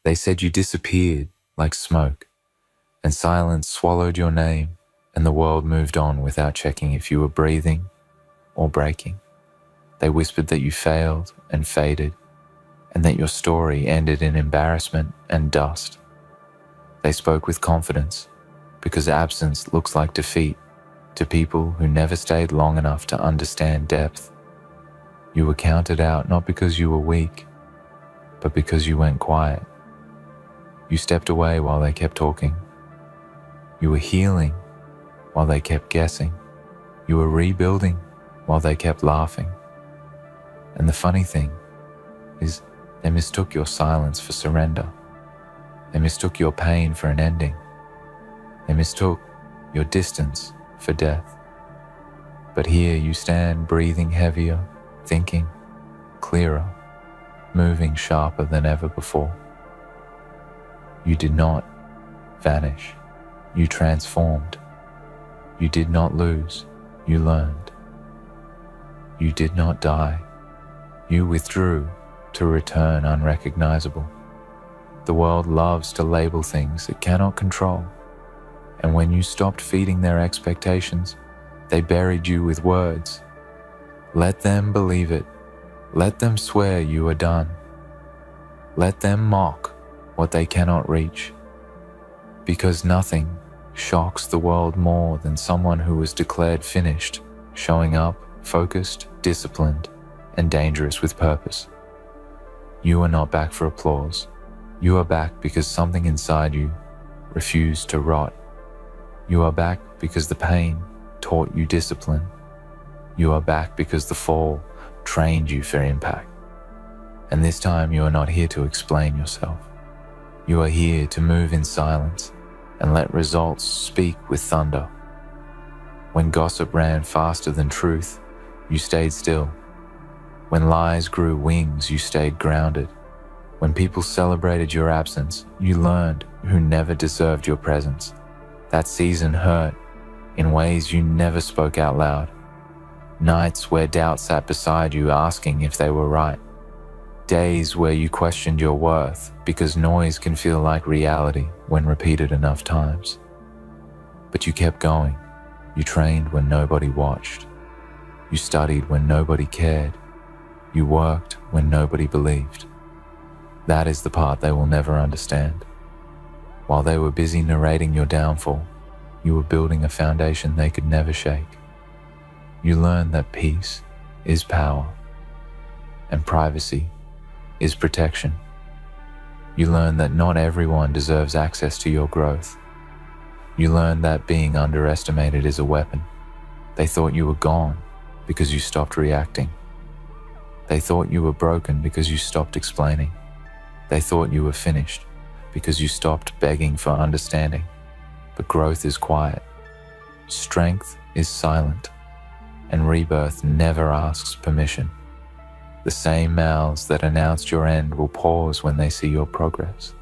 They said you disappeared like smoke, and silence swallowed your name, and the world moved on without checking if you were breathing or breaking. They whispered that you failed and faded, and that your story ended in embarrassment and dust. They spoke with confidence, because absence looks like defeat to people who never stayed long enough to understand depth. You were counted out not because you were weak, but because you went quiet. You stepped away while they kept talking. You were healing while they kept guessing. You were rebuilding while they kept laughing. And the funny thing is, they mistook your silence for surrender. They mistook your pain for an ending. They mistook your distance for death. But here you stand, breathing heavier, thinking clearer, moving sharper than ever before. You did not vanish. You transformed. You did not lose. You learned. You did not die. You withdrew to return unrecognizable. The world loves to label things it cannot control, and when you stopped feeding their expectations, they buried you with words. Let them believe it. Let them swear you are done. Let them mock what they cannot reach, because nothing shocks the world more than someone who was declared finished, showing up, focused, disciplined, and dangerous with purpose. You are not back for applause. You are back because something inside you refused to rot. You are back because the pain taught you discipline. You are back because the fall trained you for impact. And this time you are not here to explain yourself. You are here to move in silence and let results speak with thunder. When gossip ran faster than truth, you stayed still. When lies grew wings, you stayed grounded. When people celebrated your absence, you learned who never deserved your presence. That season hurt in ways you never spoke out loud. Nights where doubt sat beside you asking if they were right. Days where you questioned your worth because noise can feel like reality when repeated enough times. But you kept going. You trained when nobody watched. You studied when nobody cared. You worked when nobody believed. That is the part they will never understand. While they were busy narrating your downfall, you were building a foundation they could never shake. You learned that peace is power, and privacy is protection. You learned that not everyone deserves access to your growth. You learned that being underestimated is a weapon. They thought you were gone because you stopped reacting. They thought you were broken because you stopped explaining. They thought you were finished because you stopped begging for understanding. But growth is quiet. Strength is silent. And rebirth never asks permission. The same mouths that announced your end will pause when they see your progress.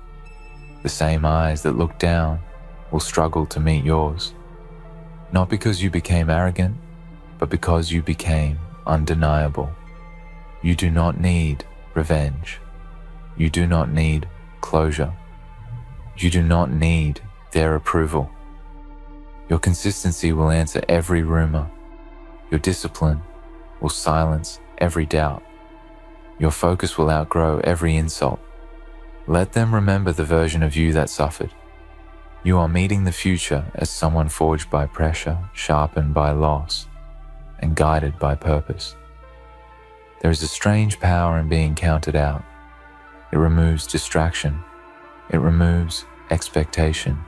The same eyes that look down will struggle to meet yours. Not because you became arrogant, but because you became undeniable. You do not need revenge. You do not need closure. You do not need their approval. Your consistency will answer every rumor. Your discipline will silence every doubt. Your focus will outgrow every insult. Let them remember the version of you that suffered. You are meeting the future as someone forged by pressure, sharpened by loss, and guided by purpose. There is a strange power in being counted out. It removes distraction. It removes expectation.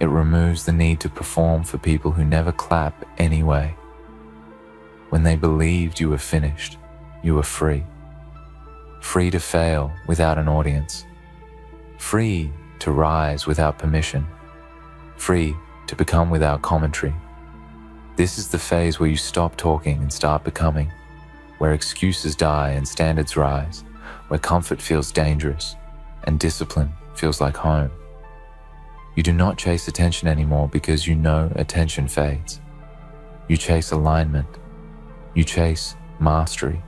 It removes the need to perform for people who never clap anyway. When they believed you were finished, you were free. Free to fail without an audience. Free to rise without permission. Free to become without commentary. This is the phase where you stop talking and start becoming, where excuses die and standards rise, where comfort feels dangerous and discipline feels like home. You do not chase attention anymore because you know attention fades. You chase alignment. You chase mastery.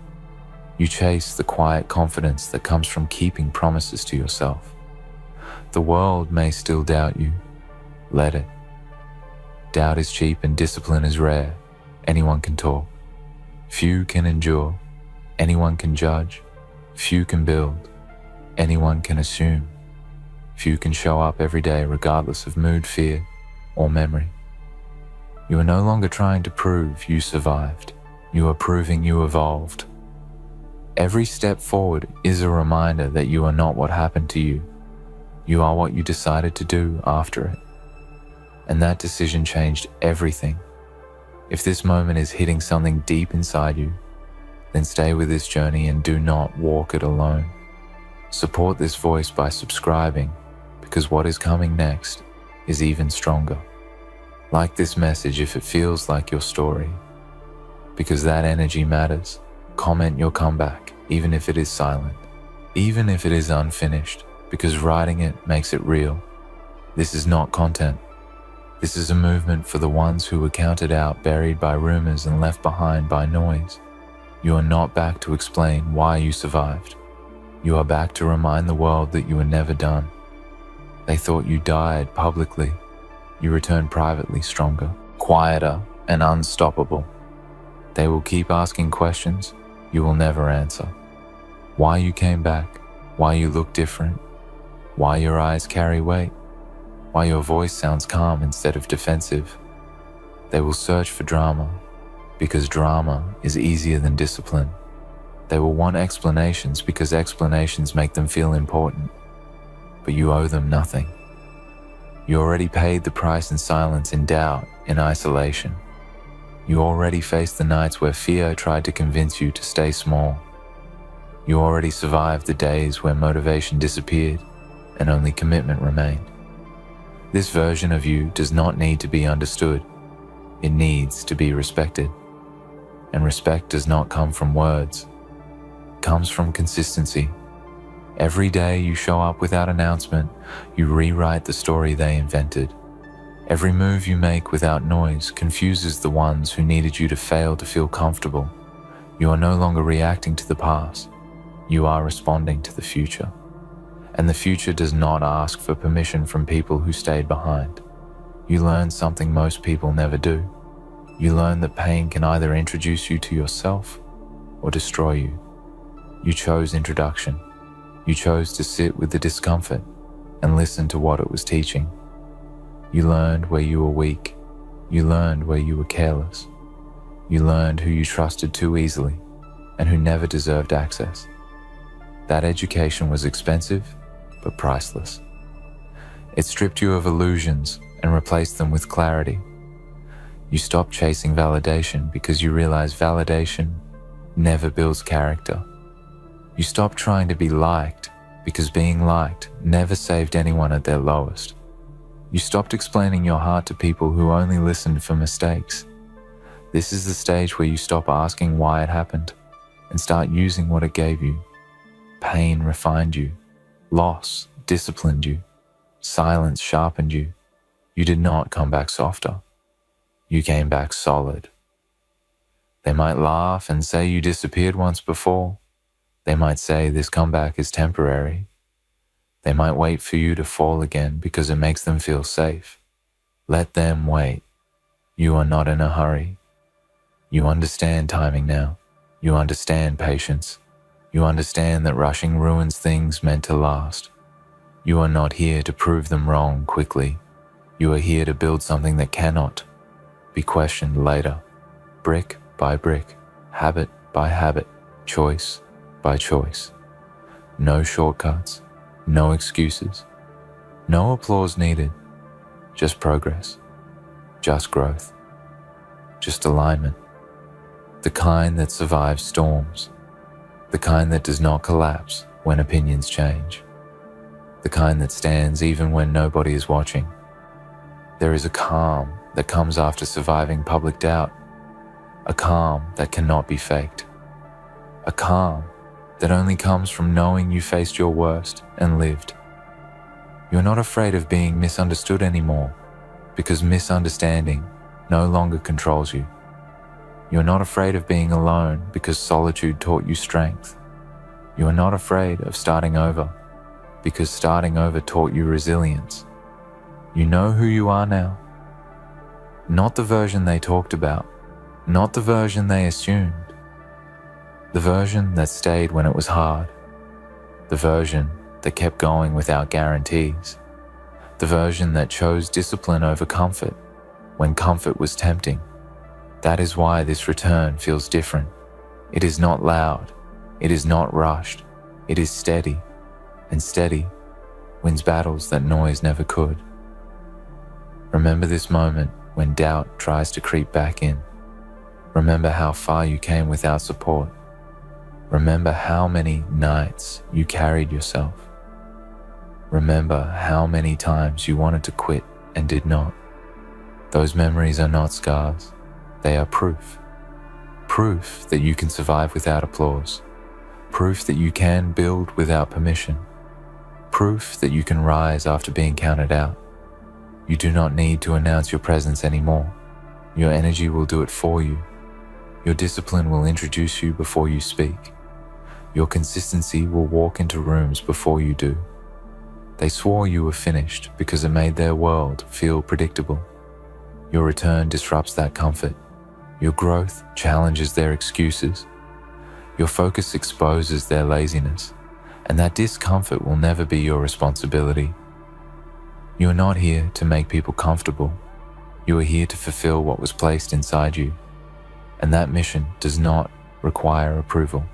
You chase the quiet confidence that comes from keeping promises to yourself. The world may still doubt you. Let it. Doubt is cheap and discipline is rare. Anyone can talk. Few can endure. Anyone can judge. Few can build. Anyone can assume. Few can show up every day regardless of mood, fear, or memory. You are no longer trying to prove you survived. You are proving you evolved. Every step forward is a reminder that you are not what happened to you. You are what you decided to do after it. And that decision changed everything. If this moment is hitting something deep inside you, then stay with this journey and do not walk it alone. Support this voice by subscribing, because what is coming next is even stronger. Like this message if it feels like your story, because that energy matters. Comment your comeback, even if it is silent, even if it is unfinished, because writing it makes it real. This is not content. This is a movement for the ones who were counted out, buried by rumors and left behind by noise. You are not back to explain why you survived. You are back to remind the world that you were never done. They thought you died publicly. You returned privately stronger, quieter, and unstoppable. They will keep asking questions you will never answer. Why you came back, why you look different, why your eyes carry weight, why your voice sounds calm instead of defensive. They will search for drama, because drama is easier than discipline. They will want explanations because explanations make them feel important, but you owe them nothing. You already paid the price in silence, in doubt, in isolation. You already faced the nights where fear tried to convince you to stay small. You already survived the days where motivation disappeared and only commitment remained. This version of you does not need to be understood. It needs to be respected. And respect does not come from words. It comes from consistency. Every day you show up without announcement, you rewrite the story they invented. Every move you make without noise confuses the ones who needed you to fail to feel comfortable. You are no longer reacting to the past. You are responding to the future. And the future does not ask for permission from people who stayed behind. You learn something most people never do. You learn that pain can either introduce you to yourself or destroy you. You chose introduction. You chose to sit with the discomfort and listen to what it was teaching. You learned where you were weak. You learned where you were careless. You learned who you trusted too easily and who never deserved access. That education was expensive, but priceless. It stripped you of illusions and replaced them with clarity. You stopped chasing validation because you realized validation never builds character. You stopped trying to be liked because being liked never saved anyone at their lowest. You stopped explaining your heart to people who only listened for mistakes. This is the stage where you stop asking why it happened and start using what it gave you. Pain refined you. Loss disciplined you. Silence sharpened you. You did not come back softer. You came back solid. They might laugh and say you disappeared once before. They might say this comeback is temporary. They might wait for you to fall again because it makes them feel safe. Let them wait. You are not in a hurry. You understand timing now. You understand patience. You understand that rushing ruins things meant to last. You are not here to prove them wrong quickly. You are here to build something that cannot be questioned later. Brick by brick, habit by habit, choice by choice. No shortcuts, no excuses, no applause needed, just progress, just growth, just alignment. The kind that survives storms, the kind that does not collapse when opinions change, the kind that stands even when nobody is watching. There is a calm that comes after surviving public doubt, a calm that cannot be faked, a calm that only comes from knowing you faced your worst and lived. You're not afraid of being misunderstood anymore, because misunderstanding no longer controls you. You're not afraid of being alone because solitude taught you strength. You are not afraid of starting over because starting over taught you resilience. You know who you are now. Not the version they talked about, not the version they assumed. The version that stayed when it was hard. The version that kept going without guarantees. The version that chose discipline over comfort when comfort was tempting. That is why this return feels different. It is not loud. It is not rushed. It is steady, and steady wins battles that noise never could. Remember this moment when doubt tries to creep back in. Remember how far you came without support. Remember how many nights you carried yourself. Remember how many times you wanted to quit and did not. Those memories are not scars. They are proof. Proof that you can survive without applause. Proof that you can build without permission. Proof that you can rise after being counted out. You do not need to announce your presence anymore. Your energy will do it for you. Your discipline will introduce you before you speak. Your consistency will walk into rooms before you do. They swore you were finished because it made their world feel predictable. Your return disrupts that comfort. Your growth challenges their excuses. Your focus exposes their laziness, and that discomfort will never be your responsibility. You are not here to make people comfortable. You are here to fulfill what was placed inside you, and that mission does not require approval.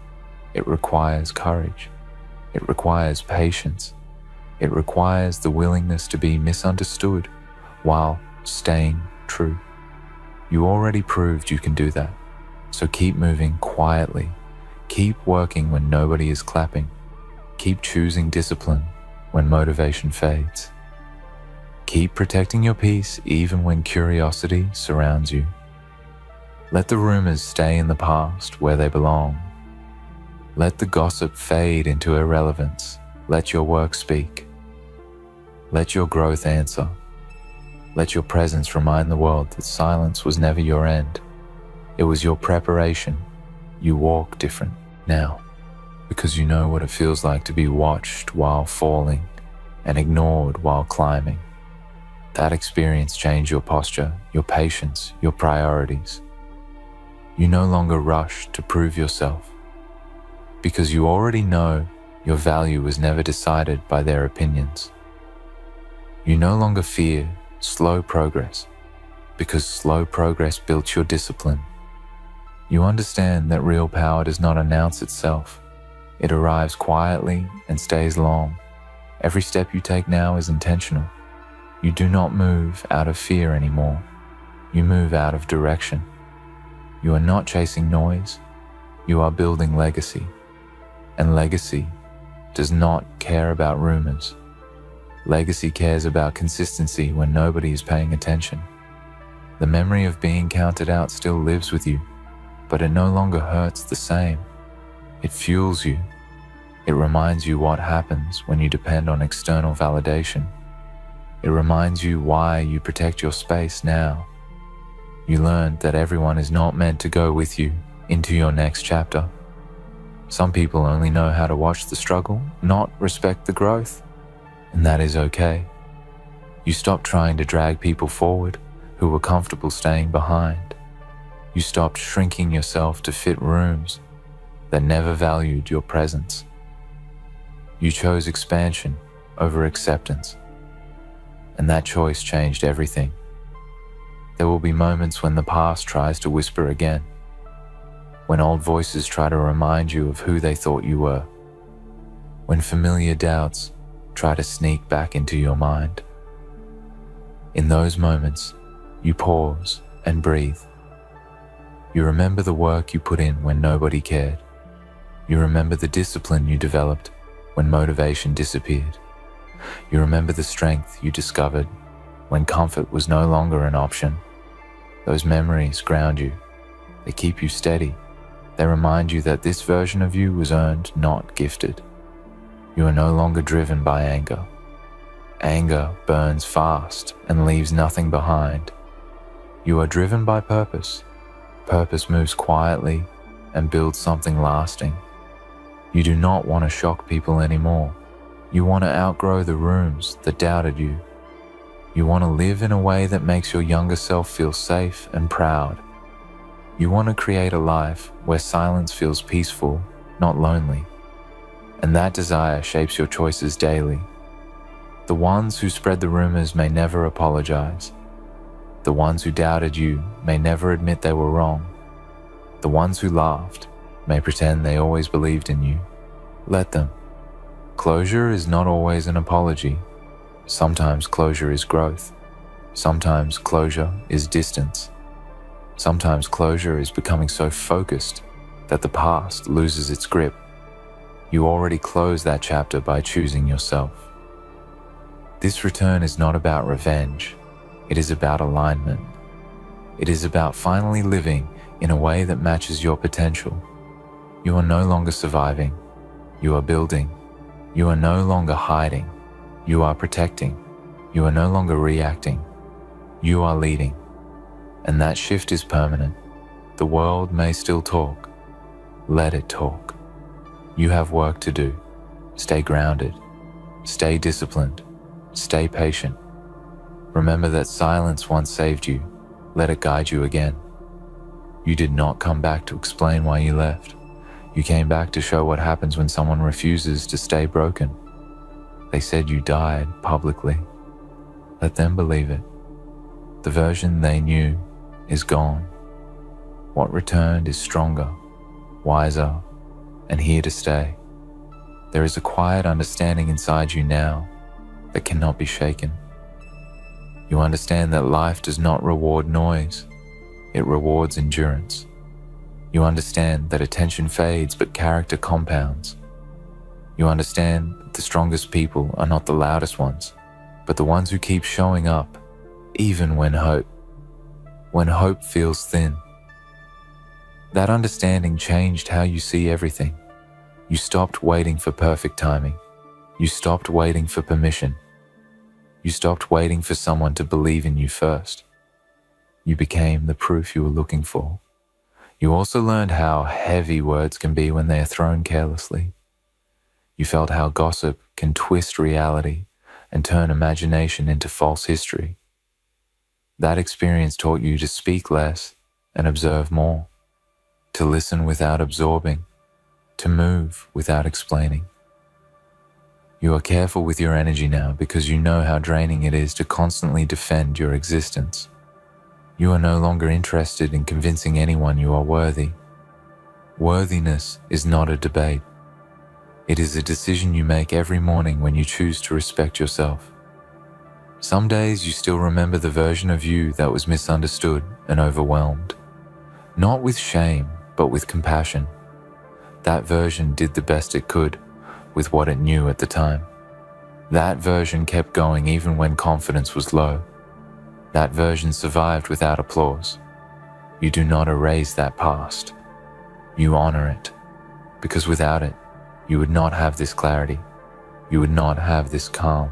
It requires courage. It requires patience. It requires the willingness to be misunderstood while staying true. You already proved you can do that, so keep moving quietly. Keep working when nobody is clapping. Keep choosing discipline when motivation fades. Keep protecting your peace even when curiosity surrounds you. Let the rumors stay in the past where they belong. Let the gossip fade into irrelevance. Let your work speak. Let your growth answer. Let your presence remind the world that silence was never your end. It was your preparation. You walk different now because you know what it feels like to be watched while falling and ignored while climbing. That experience changed your posture, your patience, your priorities. You no longer rush to prove yourself because you already know your value was never decided by their opinions. You no longer fear slow progress because slow progress built your discipline. You understand that real power does not announce itself. It arrives quietly and stays long. Every step you take now is intentional. You do not move out of fear anymore. You move out of direction. You are not chasing noise. You are building legacy. And legacy does not care about rumors. Legacy cares about consistency when nobody is paying attention. The memory of being counted out still lives with you, but it no longer hurts the same. It fuels you. It reminds you what happens when you depend on external validation. It reminds you why you protect your space now. You learned that everyone is not meant to go with you into your next chapter. Some people only know how to watch the struggle, not respect the growth, and that is okay. You stopped trying to drag people forward who were comfortable staying behind. You stopped shrinking yourself to fit rooms that never valued your presence. You chose expansion over acceptance, and that choice changed everything. There will be moments when the past tries to whisper again, when old voices try to remind you of who they thought you were, when familiar doubts try to sneak back into your mind. In those moments, you pause and breathe. You remember the work you put in when nobody cared. You remember the discipline you developed when motivation disappeared. You remember the strength you discovered when comfort was no longer an option. Those memories ground you. They keep you steady. They remind you that this version of you was earned, not gifted. You are no longer driven by anger. Anger burns fast and leaves nothing behind. You are driven by purpose. Purpose moves quietly and builds something lasting. You do not want to shock people anymore. You want to outgrow the rooms that doubted you. You want to live in a way that makes your younger self feel safe and proud. You want to create a life where silence feels peaceful, not lonely. And that desire shapes your choices daily. The ones who spread the rumors may never apologize. The ones who doubted you may never admit they were wrong. The ones who laughed may pretend they always believed in you. Let them. Closure is not always an apology. Sometimes closure is growth. Sometimes closure is distance. Sometimes closure is becoming so focused that the past loses its grip. You already closed that chapter by choosing yourself. This return is not about revenge. It is about alignment. It is about finally living in a way that matches your potential. You are no longer surviving. You are building. You are no longer hiding. You are protecting. You are no longer reacting. You are leading. And that shift is permanent. The world may still talk. Let it talk. You have work to do. Stay grounded. Stay disciplined. Stay patient. Remember that silence once saved you. Let it guide you again. You did not come back to explain why you left. You came back to show what happens when someone refuses to stay broken. They said you died publicly. Let them believe it. The version they knew is gone. What returned is stronger, wiser, and here to stay. There is a quiet understanding inside you now that cannot be shaken. You understand that life does not reward noise, it rewards endurance. You understand that attention fades but character compounds. You understand that the strongest people are not the loudest ones, but the ones who keep showing up, even when hope feels thin. That understanding changed how you see everything. You stopped waiting for perfect timing. You stopped waiting for permission. You stopped waiting for someone to believe in you first. You became the proof you were looking for. You also learned how heavy words can be when they are thrown carelessly. You felt how gossip can twist reality and turn imagination into false history. That experience taught you to speak less and observe more, to listen without absorbing, to move without explaining. You are careful with your energy now because you know how draining it is to constantly defend your existence. You are no longer interested in convincing anyone you are worthy. Worthiness is not a debate. It is a decision you make every morning when you choose to respect yourself. Some days you still remember the version of you that was misunderstood and overwhelmed. Not with shame, but with compassion. That version did the best it could with what it knew at the time. That version kept going even when confidence was low. That version survived without applause. You do not erase that past. You honor it, because without it, you would not have this clarity. You would not have this calm.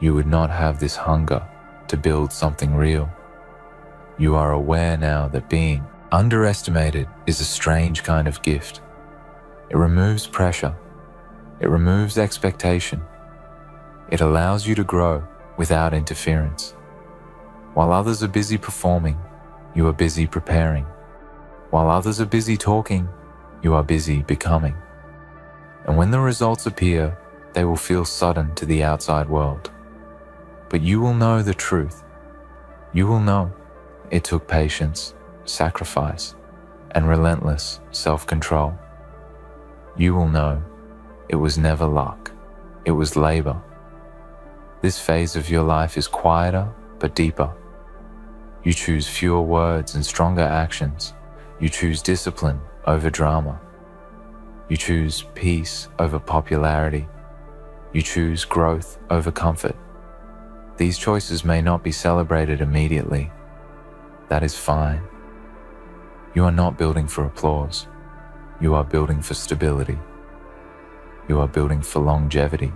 You would not have this hunger to build something real. You are aware now that being underestimated is a strange kind of gift. It removes pressure. It removes expectation. It allows you to grow without interference. While others are busy performing, you are busy preparing. While others are busy talking, you are busy becoming. And when the results appear, they will feel sudden to the outside world. But you will know the truth. You will know it took patience, sacrifice, and relentless self-control. You will know it was never luck. It was labor. This phase of your life is quieter but deeper. You choose fewer words and stronger actions. You choose discipline over drama. You choose peace over popularity. You choose growth over comfort. These choices may not be celebrated immediately. That is fine. You are not building for applause. You are building for stability. You are building for longevity.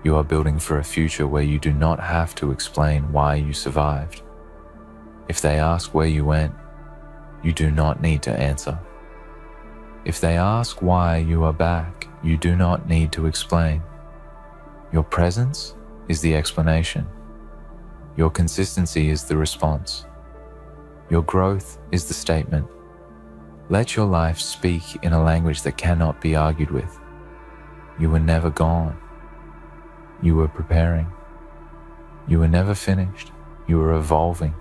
You are building for a future where you do not have to explain why you survived. If they ask where you went, you do not need to answer. If they ask why you are back, you do not need to explain. Your presence is the explanation. Your consistency is the response. Your growth is the statement. Let your life speak in a language that cannot be argued with. You were never gone. You were preparing. You were never finished. You were evolving.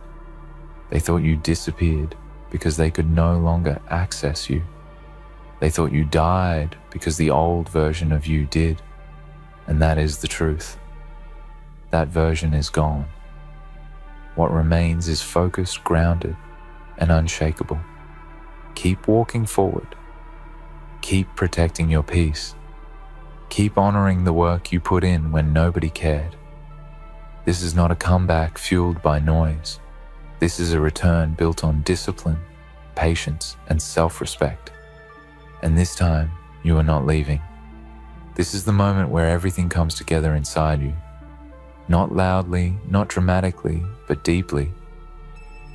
They thought you disappeared because they could no longer access you. They thought you died because the old version of you did. And that is the truth. That version is gone. What remains is focused, grounded, and unshakable. Keep walking forward. Keep protecting your peace. Keep honoring the work you put in when nobody cared. This is not a comeback fueled by noise. This is a return built on discipline, patience, and self-respect. And this time, you are not leaving. This is the moment where everything comes together inside you. Not loudly, not dramatically, but deeply.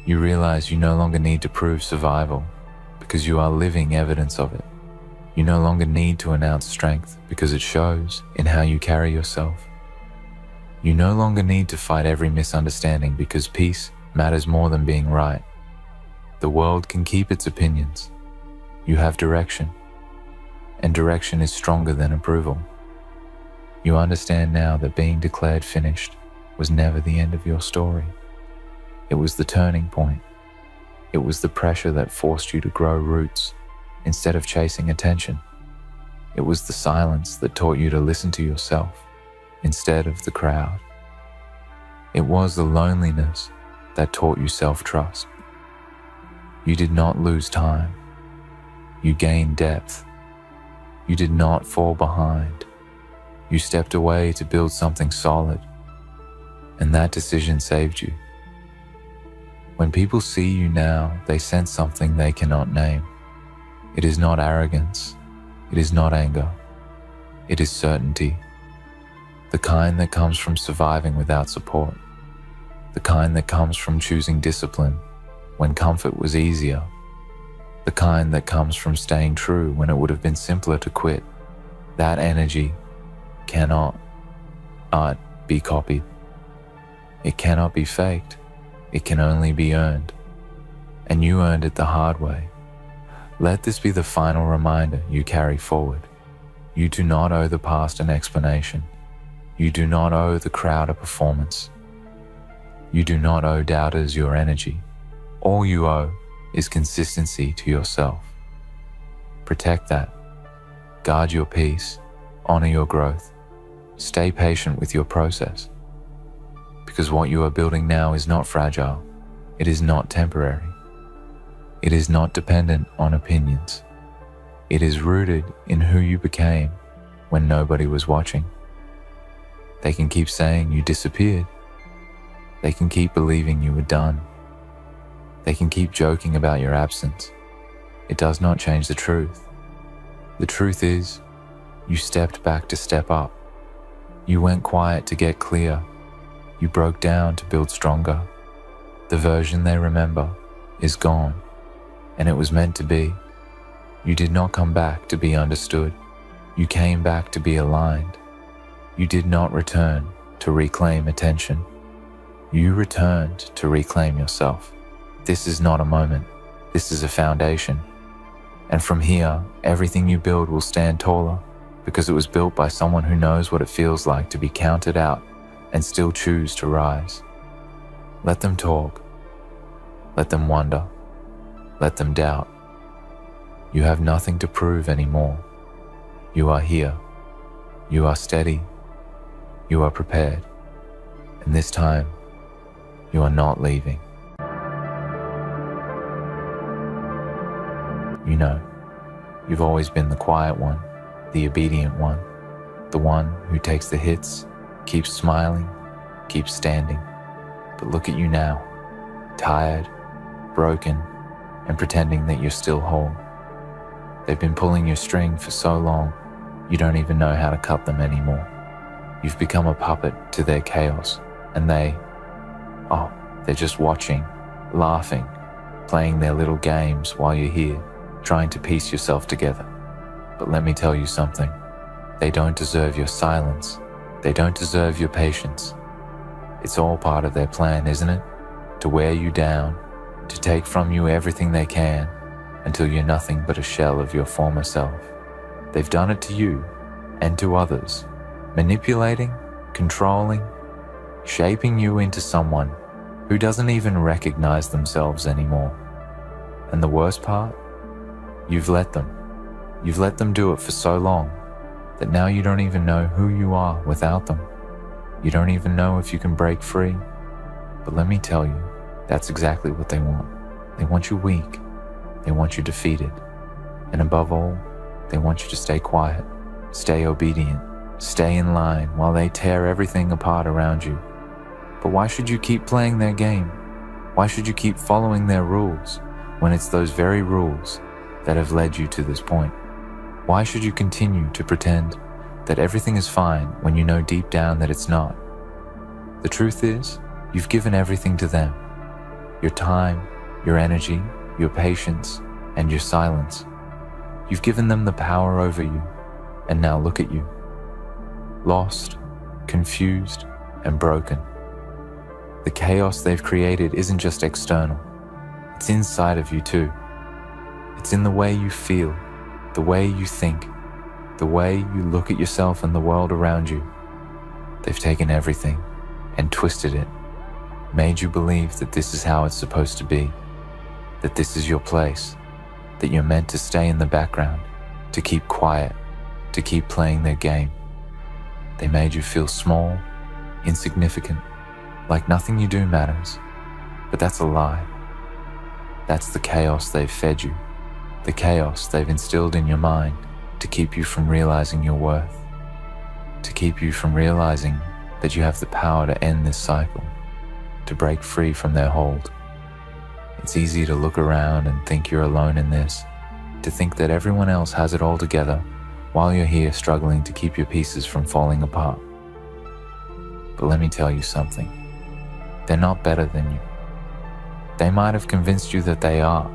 You realize you no longer need to prove survival because you are living evidence of it. You no longer need to announce strength because it shows in how you carry yourself. You no longer need to fight every misunderstanding because peace matters more than being right. The world can keep its opinions. You have direction, and direction is stronger than approval. You understand now that being declared finished was never the end of your story. It was the turning point. It was the pressure that forced you to grow roots instead of chasing attention. It was the silence that taught you to listen to yourself instead of the crowd. It was the loneliness that taught you self-trust. You did not lose time. You gained depth. You did not fall behind. You stepped away to build something solid, and that decision saved you. When people see you now, they sense something they cannot name. It is not arrogance. It is not anger. It is certainty. The kind that comes from surviving without support. The kind that comes from choosing discipline when comfort was easier. The kind that comes from staying true when it would have been simpler to quit. That energy cannot be copied. It cannot be faked. It can only be earned. And you earned it the hard way. Let this be the final reminder you carry forward. You do not owe the past an explanation. You do not owe the crowd a performance. You do not owe doubters your energy. All you owe is consistency to yourself. Protect that. Guard your peace. Honor your growth. Stay patient with your process. Because what you are building now is not fragile. It is not temporary. It is not dependent on opinions. It is rooted in who you became when nobody was watching. They can keep saying you disappeared. They can keep believing you were done. They can keep joking about your absence. It does not change the truth. The truth is, you stepped back to step up. You went quiet to get clear. You broke down to build stronger. The version they remember is gone, and it was meant to be. You did not come back to be understood. You came back to be aligned. You did not return to reclaim attention. You returned to reclaim yourself. This is not a moment. This is a foundation. And from here, everything you build will stand taller because it was built by someone who knows what it feels like to be counted out and still choose to rise. Let them talk. Let them wonder. Let them doubt. You have nothing to prove anymore. You are here. You are steady. You are prepared. And this time, you are not leaving. You know, you've always been the quiet one, the obedient one, the one who takes the hits, keeps smiling, keeps standing. But look at you now, tired, broken, and pretending that you're still whole. They've been pulling your string for so long, you don't even know how to cut them anymore. You've become a puppet to their chaos, and they're just watching, laughing, playing their little games while you're here, trying to piece yourself together. But let me tell you something. They don't deserve your silence. They don't deserve your patience. It's all part of their plan, isn't it? To wear you down, to take from you everything they can, until you're nothing but a shell of your former self. They've done it to you and to others, manipulating, controlling, shaping you into someone who doesn't even recognize themselves anymore. And the worst part? You've let them. You've let them do it for so long that now you don't even know who you are without them. You don't even know if you can break free. But let me tell you, that's exactly what they want. They want you weak. They want you defeated. And above all, they want you to stay quiet, stay obedient, stay in line while they tear everything apart around you. But why should you keep playing their game? Why should you keep following their rules when it's those very rules that have led you to this point? Why should you continue to pretend that everything is fine when you know deep down that it's not? The truth is, you've given everything to them. Your time, your energy, your patience, and your silence. You've given them the power over you, and now look at you. Lost, confused, and broken. The chaos they've created isn't just external. It's inside of you too. It's in the way you feel, the way you think, the way you look at yourself and the world around you. They've taken everything and twisted it, made you believe that this is how it's supposed to be, that this is your place, that you're meant to stay in the background, to keep quiet, to keep playing their game. They made you feel small, insignificant, like nothing you do matters. But that's a lie. That's the chaos they've fed you, the chaos they've instilled in your mind to keep you from realizing your worth, to keep you from realizing that you have the power to end this cycle, to break free from their hold. It's easy to look around and think you're alone in this, to think that everyone else has it all together while you're here struggling to keep your pieces from falling apart. But let me tell you something. They're not better than you. They might have convinced you that they are,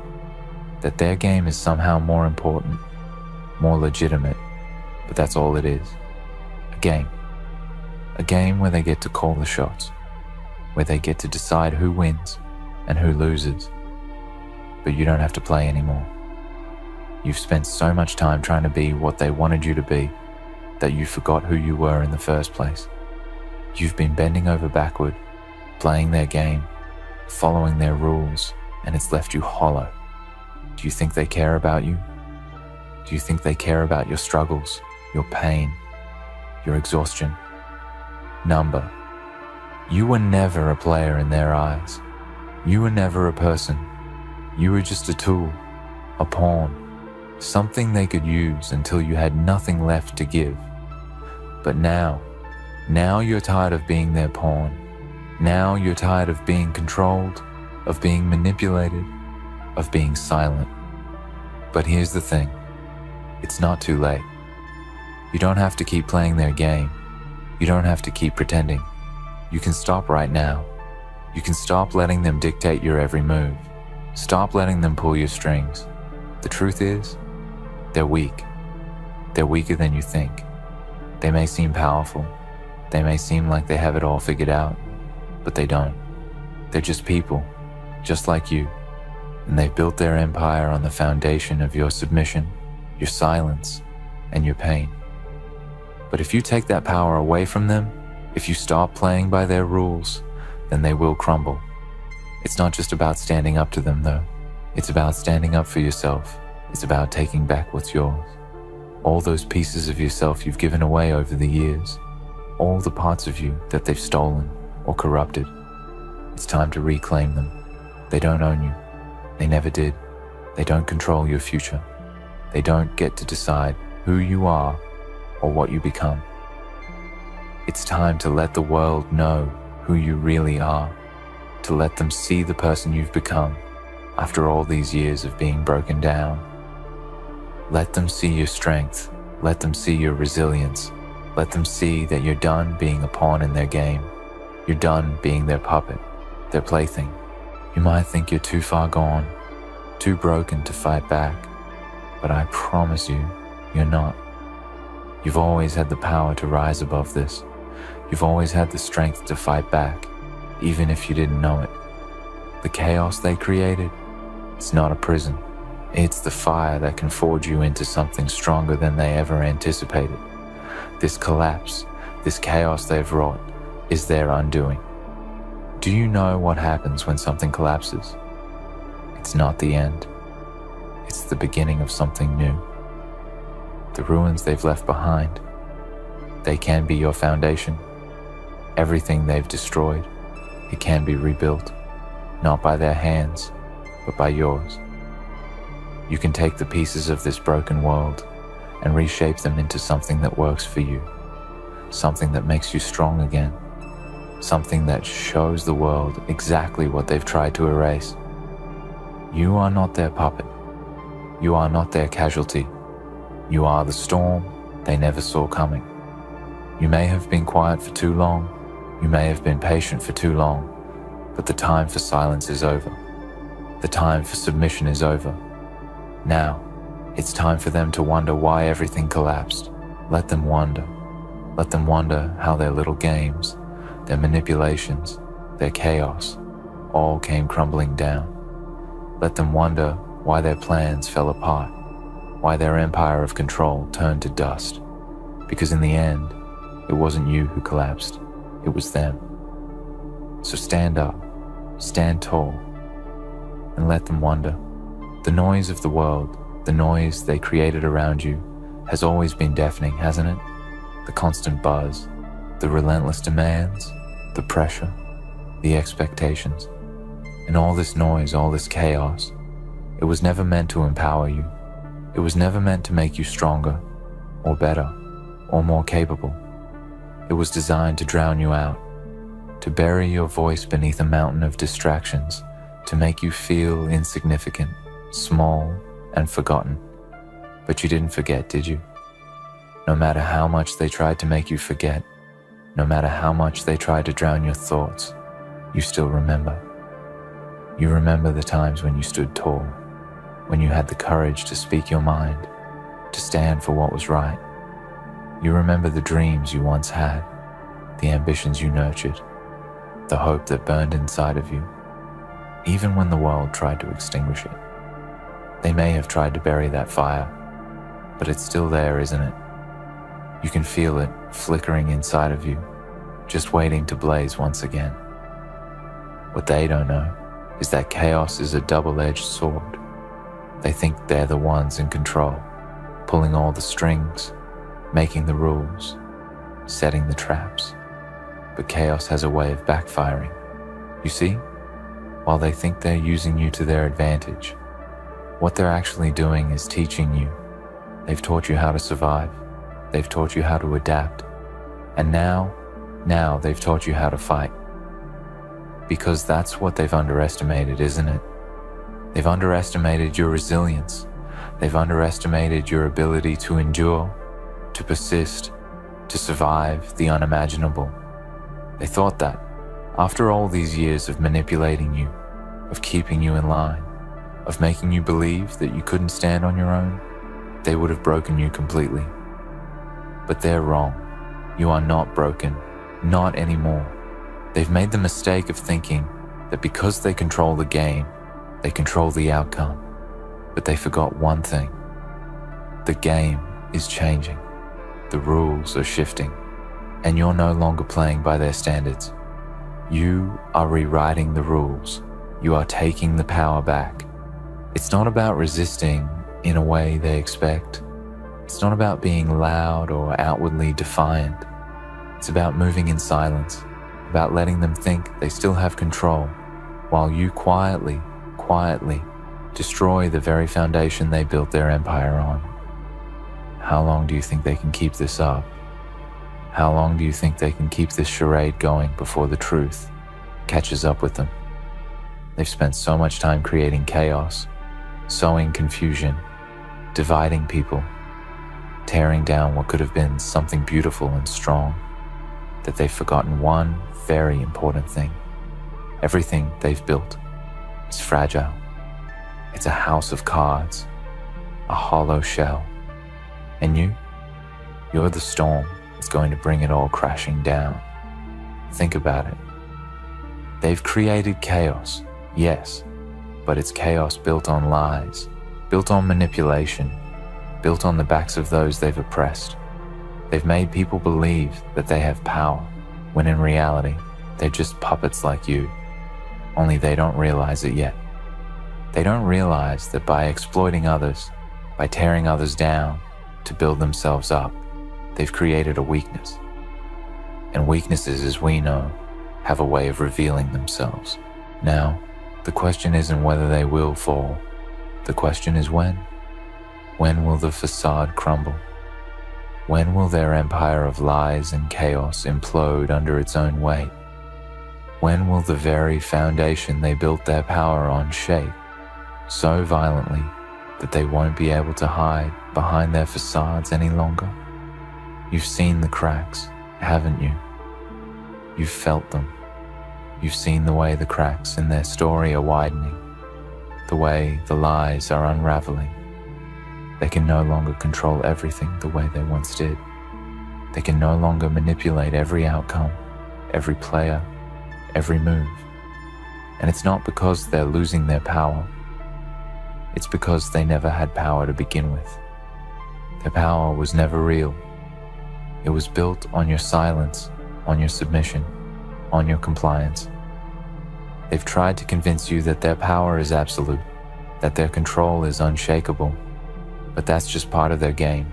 that their game is somehow more important, more legitimate, but that's all it is. A game. A game where they get to call the shots, where they get to decide who wins and who loses. But you don't have to play anymore. You've spent so much time trying to be what they wanted you to be that you forgot who you were in the first place. You've been bending over backward, playing their game, following their rules, and it's left you hollow. Do you think they care about you? Do you think they care about your struggles, your pain, your exhaustion? Number. You were never a player in their eyes. You were never a person. You were just a tool, a pawn, something they could use until you had nothing left to give. But now you're tired of being their pawn. Now you're tired of being controlled, of being manipulated, of being silent. But here's the thing. It's not too late. You don't have to keep playing their game. You don't have to keep pretending. You can stop right now. You can stop letting them dictate your every move. Stop letting them pull your strings. The truth is, they're weak. They're weaker than you think. They may seem powerful. They may seem like they have it all figured out, but they don't. They're just people, just like you, and they've built their empire on the foundation of your submission, your silence, and your pain. But if you take that power away from them, if you stop playing by their rules, then they will crumble. It's not just about standing up to them, though. It's about standing up for yourself. It's about taking back what's yours. All those pieces of yourself you've given away over the years, all the parts of you that they've stolen or corrupted. It's time to reclaim them. They don't own you. They never did. They don't control your future. They don't get to decide who you are or what you become. It's time to let the world know who you really are, to let them see the person you've become after all these years of being broken down. Let them see your strength. Let them see your resilience. Let them see that you're done being a pawn in their game. You're done being their puppet, their plaything. You might think you're too far gone, too broken to fight back, but I promise you, you're not. You've always had the power to rise above this, You've always had the strength to fight back, even if you didn't know it. The chaos they created, it's not a prison. It's the fire that can forge you into something stronger than they ever anticipated. This collapse, this chaos they've wrought, is their undoing. Do you know what happens when something collapses? It's not the end. It's the beginning of something new. The ruins they've left behind, they can be your foundation. Everything they've destroyed, it can be rebuilt, not by their hands, but by yours. You can take the pieces of this broken world and reshape them into something that works for you, something that makes you strong again, something that shows the world exactly what they've tried to erase. You are not their puppet. You are not their casualty. You are the storm they never saw coming. You may have been quiet for too long. You may have been patient for too long, but the time for silence is over. The time for submission is over. Now, it's time for them to wonder why everything collapsed. Let them wonder. Let them wonder how their little games, their manipulations, their chaos, all came crumbling down. Let them wonder why their plans fell apart, why their empire of control turned to dust. Because in the end, it wasn't you who collapsed, it was them. So stand up, stand tall, and let them wonder. The noise of the world, the noise they created around you, has always been deafening, hasn't it? The constant buzz, the relentless demands, the pressure, the expectations, and all this noise, all this chaos. It was never meant to empower you. It was never meant to make you stronger, or better, or more capable. It was designed to drown you out, to bury your voice beneath a mountain of distractions, to make you feel insignificant, small, and forgotten. But you didn't forget, did you? No matter how much they tried to make you forget, no matter how much they tried to drown your thoughts, you still remember. You remember the times when you stood tall, when you had the courage to speak your mind, to stand for what was right. You remember the dreams you once had, the ambitions you nurtured, the hope that burned inside of you, even when the world tried to extinguish it. They may have tried to bury that fire, but it's still there, isn't it? You can feel it flickering inside of you, just waiting to blaze once again. What they don't know is that chaos is a double-edged sword. They think they're the ones in control, pulling all the strings, making the rules, setting the traps. But chaos has a way of backfiring. You see, while they think they're using you to their advantage, what they're actually doing is teaching you. They've taught you how to survive. They've taught you how to adapt. And now they've taught you how to fight. Because that's what they've underestimated, isn't it? They've underestimated your resilience. They've underestimated your ability to endure, to persist, to survive the unimaginable. They thought that, after all these years of manipulating you, of keeping you in line, of making you believe that you couldn't stand on your own, they would have broken you completely. But they're wrong. You are not broken, not anymore. They've made the mistake of thinking that because they control the game, they control the outcome. But they forgot one thing. The game is changing. The rules are shifting. And you're no longer playing by their standards. You are rewriting the rules. You are taking the power back. It's not about resisting in a way they expect. It's not about being loud or outwardly defiant. It's about moving in silence, about letting them think they still have control, while you quietly destroy the very foundation they built their empire on. How long do you think they can keep this up? How long do you think they can keep this charade going before the truth catches up with them? They've spent so much time creating chaos, sowing confusion, dividing people, tearing down what could have been something beautiful and strong, that they've forgotten one very important thing. Everything they've built is fragile. It's a house of cards, a hollow shell. And you're the storm that's going to bring it all crashing down. Think about it. They've created chaos, yes, but it's chaos built on lies, built on manipulation, built on the backs of those they've oppressed. They've made people believe that they have power, when in reality, they're just puppets like you, only they don't realize it yet. They don't realize that by exploiting others, by tearing others down to build themselves up, they've created a weakness. And weaknesses, as we know, have a way of revealing themselves. Now, the question isn't whether they will fall. The question is when. When will the facade crumble? When will their empire of lies and chaos implode under its own weight? When will the very foundation they built their power on shake so violently that they won't be able to hide behind their facades any longer? You've seen the cracks, haven't you? You've felt them. You've seen the way the cracks in their story are widening, the way the lies are unraveling. They can no longer control everything the way they once did. They can no longer manipulate every outcome, every player, every move. And it's not because they're losing their power. It's because they never had power to begin with. Their power was never real. It was built on your silence, on your submission, on your compliance. They've tried to convince you that their power is absolute, that their control is unshakable, but that's just part of their game.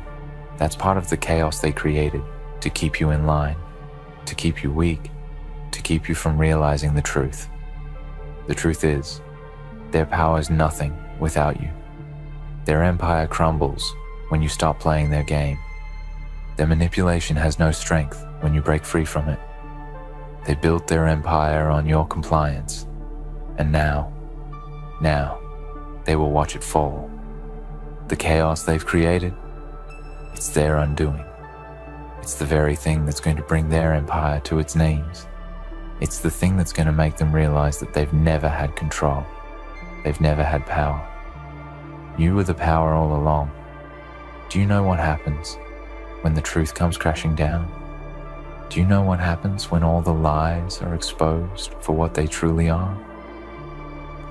That's part of the chaos they created to keep you in line, to keep you weak, to keep you from realizing the truth. The truth is, their power is nothing without you. Their empire crumbles when you stop playing their game. Their manipulation has no strength when you break free from it. They built their empire on your compliance, and now, they will watch it fall. The chaos they've created, it's their undoing. It's the very thing that's going to bring their empire to its knees. It's the thing that's going to make them realize that they've never had control. They've never had power. You were the power all along. Do you know what happens when the truth comes crashing down? Do you know what happens when all the lies are exposed for what they truly are?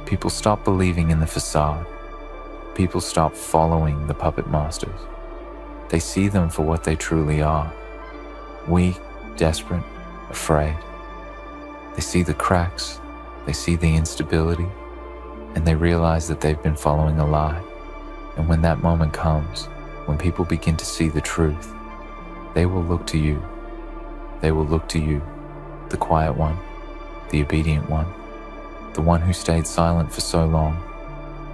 People stop believing in the facade. People stop following the puppet masters. They see them for what they truly are. Weak, desperate, afraid. They see the cracks, they see the instability, and they realize that they've been following a lie. And when that moment comes, when people begin to see the truth, they will look to you. They will look to you, the quiet one, the obedient one, the one who stayed silent for so long,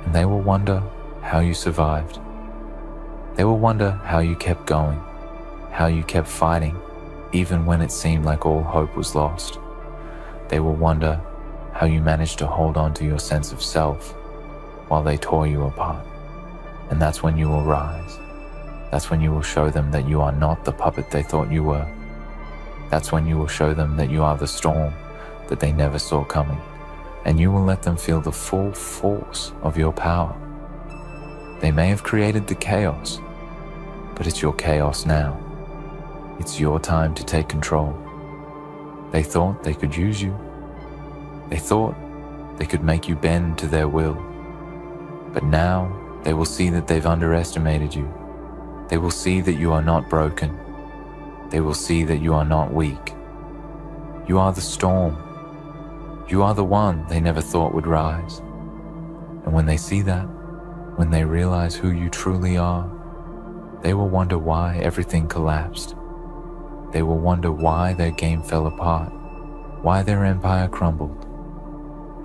and they will wonder how you survived. They will wonder how you kept going, how you kept fighting, even when it seemed like all hope was lost. They will wonder how you managed to hold on to your sense of self while they tore you apart. And that's when you will rise. That's when you will show them that you are not the puppet they thought you were. That's when you will show them that you are the storm that they never saw coming. And you will let them feel the full force of your power. They may have created the chaos, but it's your chaos now. It's your time to take control. They thought they could use you. They thought they could make you bend to their will. But now they will see that they've underestimated you. They will see that you are not broken. They will see that you are not weak. You are the storm. You are the one they never thought would rise. And when they see that, when they realize who you truly are, they will wonder why everything collapsed. They will wonder why their game fell apart, why their empire crumbled.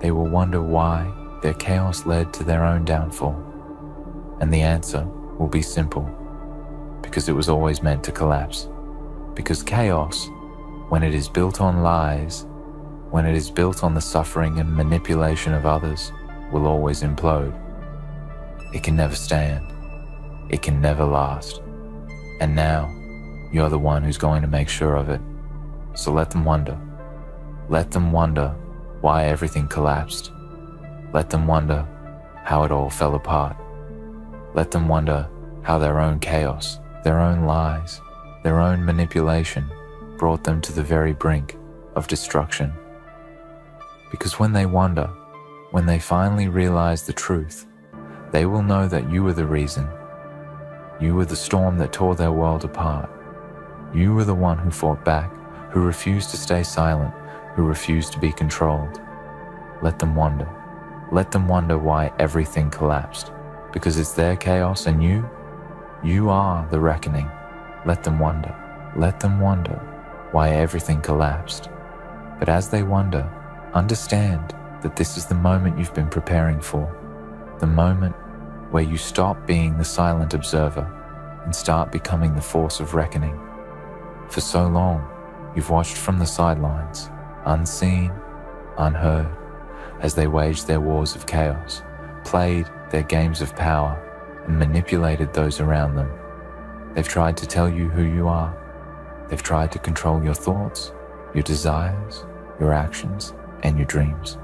They will wonder why their chaos led to their own downfall. And the answer will be simple, because it was always meant to collapse. Because chaos, when it is built on lies, when it is built on the suffering and manipulation of others, will always implode. It can never stand. It can never last. And now, you're the one who's going to make sure of it. So let them wonder. Let them wonder why everything collapsed. Let them wonder how it all fell apart. Let them wonder how their own chaos, their own lies, their own manipulation brought them to the very brink of destruction. Because when they wonder, when they finally realize the truth, they will know that you were the reason. You were the storm that tore their world apart. You were the one who fought back, who refused to stay silent, who refused to be controlled. Let them wonder. Let them wonder why everything collapsed. Because it's their chaos and you are the reckoning. Let them wonder. Let them wonder why everything collapsed. But as they wonder, understand that this is the moment you've been preparing for. The moment where you stop being the silent observer and start becoming the force of reckoning. For so long, you've watched from the sidelines, unseen, unheard, as they waged their wars of chaos, played their games of power, and manipulated those around them. They've tried to tell you who you are. They've tried to control your thoughts, your desires, your actions, and your dreams.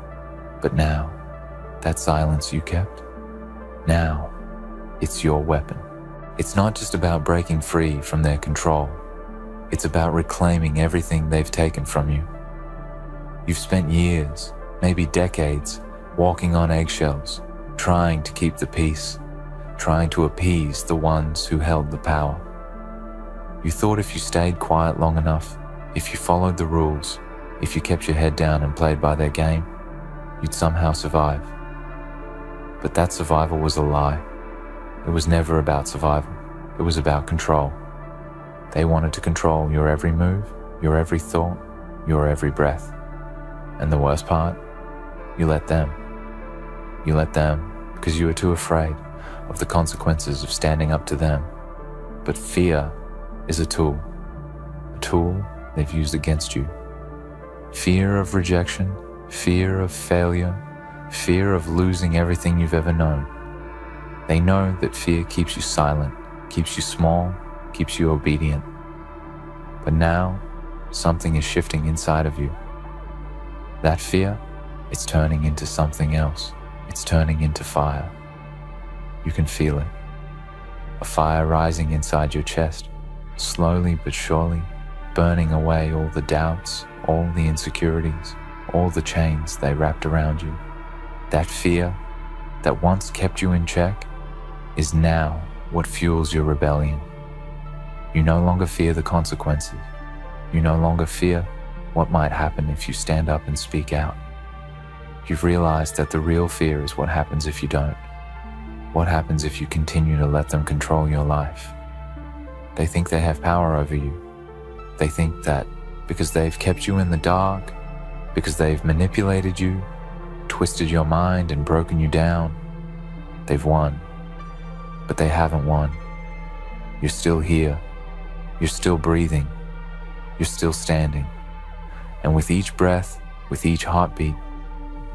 But now, that silence you kept, now, it's your weapon. It's not just about breaking free from their control. It's about reclaiming everything they've taken from you. You've spent years, maybe decades, walking on eggshells, trying to keep the peace, trying to appease the ones who held the power. You thought if you stayed quiet long enough, if you followed the rules, if you kept your head down and played by their game, you'd somehow survive. But that survival was a lie. It was never about survival. It was about control. They wanted to control your every move, your every thought, your every breath. And the worst part, you let them. You let them because you were too afraid of the consequences of standing up to them. But fear is a tool they've used against you. Fear of rejection, fear of failure, fear of losing everything you've ever known. They know that fear keeps you silent, keeps you small, keeps you obedient. But now, something is shifting inside of you. That fear, it's turning into something else. It's turning into fire. You can feel it. A fire rising inside your chest, slowly but surely, burning away all the doubts, all the insecurities, all the chains they wrapped around you. That fear that once kept you in check is now what fuels your rebellion. You no longer fear the consequences. You no longer fear what might happen if you stand up and speak out. You've realized that the real fear is what happens if you don't. What happens if you continue to let them control your life? They think they have power over you. They think that because they've kept you in the dark, because they've manipulated you, twisted your mind and broken you down, they've won. But they haven't won. You're still here. You're still breathing. You're still standing. And with each breath, with each heartbeat,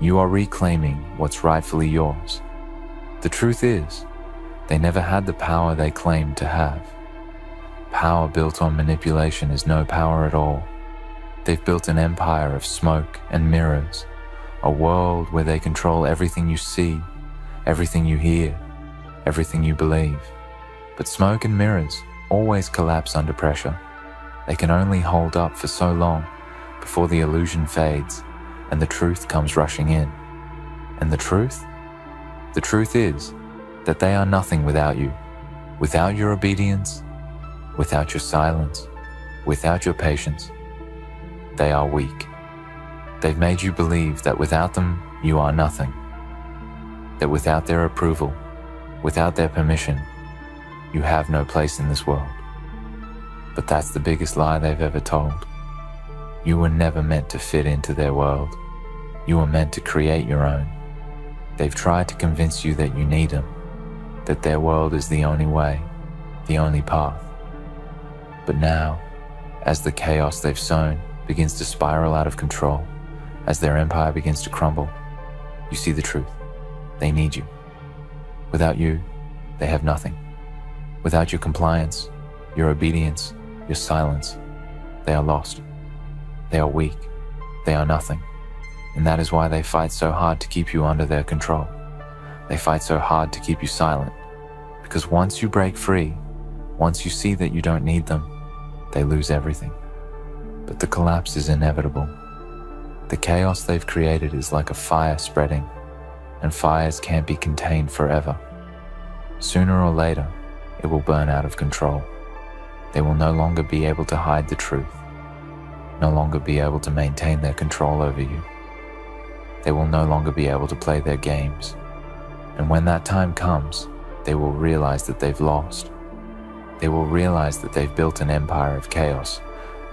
you are reclaiming what's rightfully yours. The truth is, they never had the power they claimed to have. Power built on manipulation is no power at all. They've built an empire of smoke and mirrors, a world where they control everything you see, everything you hear, everything you believe. But smoke and mirrors always collapse under pressure. They can only hold up for so long before the illusion fades and the truth comes rushing in. And the truth? The truth is that they are nothing without you, without your obedience, without your silence, without your patience. They are weak. They've made you believe that without them, you are nothing. That without their approval, without their permission, you have no place in this world. But that's the biggest lie they've ever told. You were never meant to fit into their world. You were meant to create your own. They've tried to convince you that you need them, that their world is the only way, the only path. But now, as the chaos they've sown begins to spiral out of control, as their empire begins to crumble, you see the truth. They need you. Without you, they have nothing. Without your compliance, your obedience, your silence, they are lost. They are weak. They are nothing. And that is why they fight so hard to keep you under their control. They fight so hard to keep you silent. Because once you break free, once you see that you don't need them, they lose everything. But the collapse is inevitable. The chaos they've created is like a fire spreading, and fires can't be contained forever. Sooner or later, it will burn out of control. They will no longer be able to hide the truth, no longer be able to maintain their control over you. They will no longer be able to play their games. And when that time comes, they will realize that they've lost. They will realize that they've built an empire of chaos,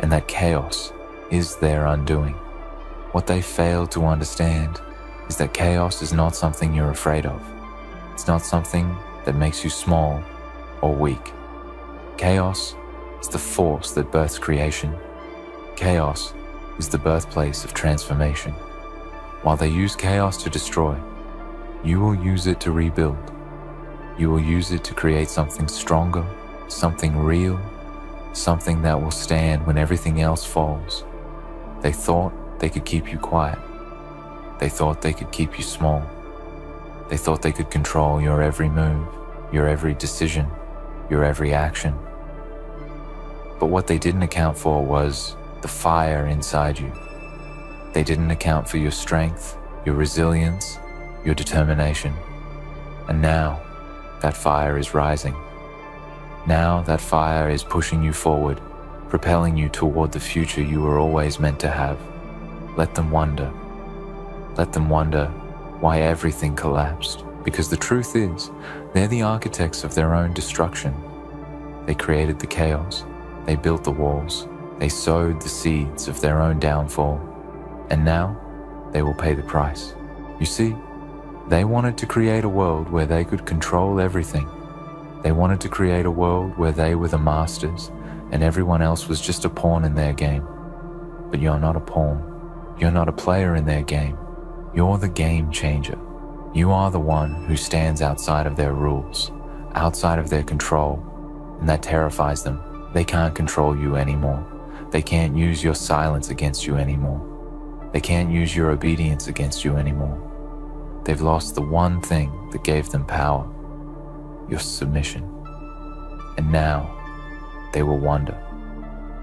and that chaos is their undoing. What they fail to understand is that chaos is not something you're afraid of. It's not something that makes you small or weak. Chaos is the force that births creation. Chaos is the birthplace of transformation. While they use chaos to destroy, you will use it to rebuild. You will use it to create something stronger, something real, something that will stand when everything else falls. They thought they could keep you quiet. They thought they could keep you small. They thought they could control your every move, your every decision, your every action. But what they didn't account for was the fire inside you. They didn't account for your strength, your resilience, your determination. And now, that fire is rising. Now that fire is pushing you forward, propelling you toward the future you were always meant to have. Let them wonder. Let them wonder why everything collapsed. Because the truth is, they're the architects of their own destruction. They created the chaos. They built the walls. They sowed the seeds of their own downfall. And now, they will pay the price. You see, they wanted to create a world where they could control everything. They wanted to create a world where they were the masters and everyone else was just a pawn in their game. But you're not a pawn. You're not a player in their game. You're the game changer. You are the one who stands outside of their rules, outside of their control, and that terrifies them. They can't control you anymore. They can't use your silence against you anymore. They can't use your obedience against you anymore. They've lost the one thing that gave them power, your submission. And now, they will wonder.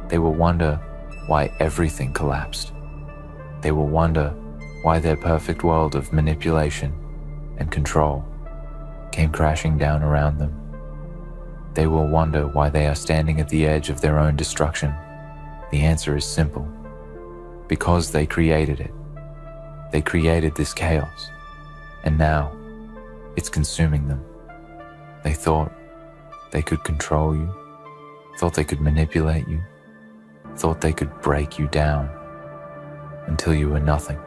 They will wonder why everything collapsed. They will wonder why their perfect world of manipulation and control came crashing down around them. They will wonder why they are standing at the edge of their own destruction. The answer is simple. Because they created it. They created this chaos. And now, it's consuming them. They thought they could control you, thought they could manipulate you, thought they could break you down until you were nothing.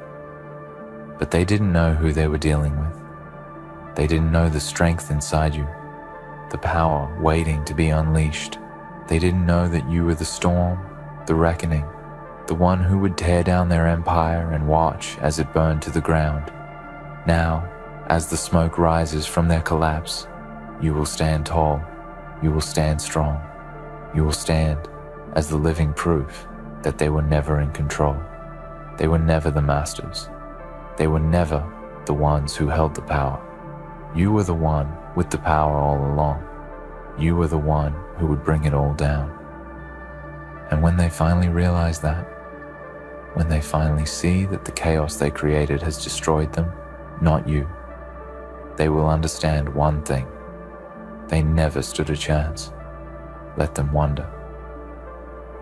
But they didn't know who they were dealing with. They didn't know the strength inside you, the power waiting to be unleashed. They didn't know that you were the storm, the reckoning, the one who would tear down their empire and watch as it burned to the ground. Now, as the smoke rises from their collapse, you will stand tall, you will stand strong, you will stand as the living proof that they were never in control. They were never the masters. They were never the ones who held the power. You were the one with the power all along. You were the one who would bring it all down. And when they finally realize that, when they finally see that the chaos they created has destroyed them, not you, they will understand one thing. They never stood a chance. Let them wonder.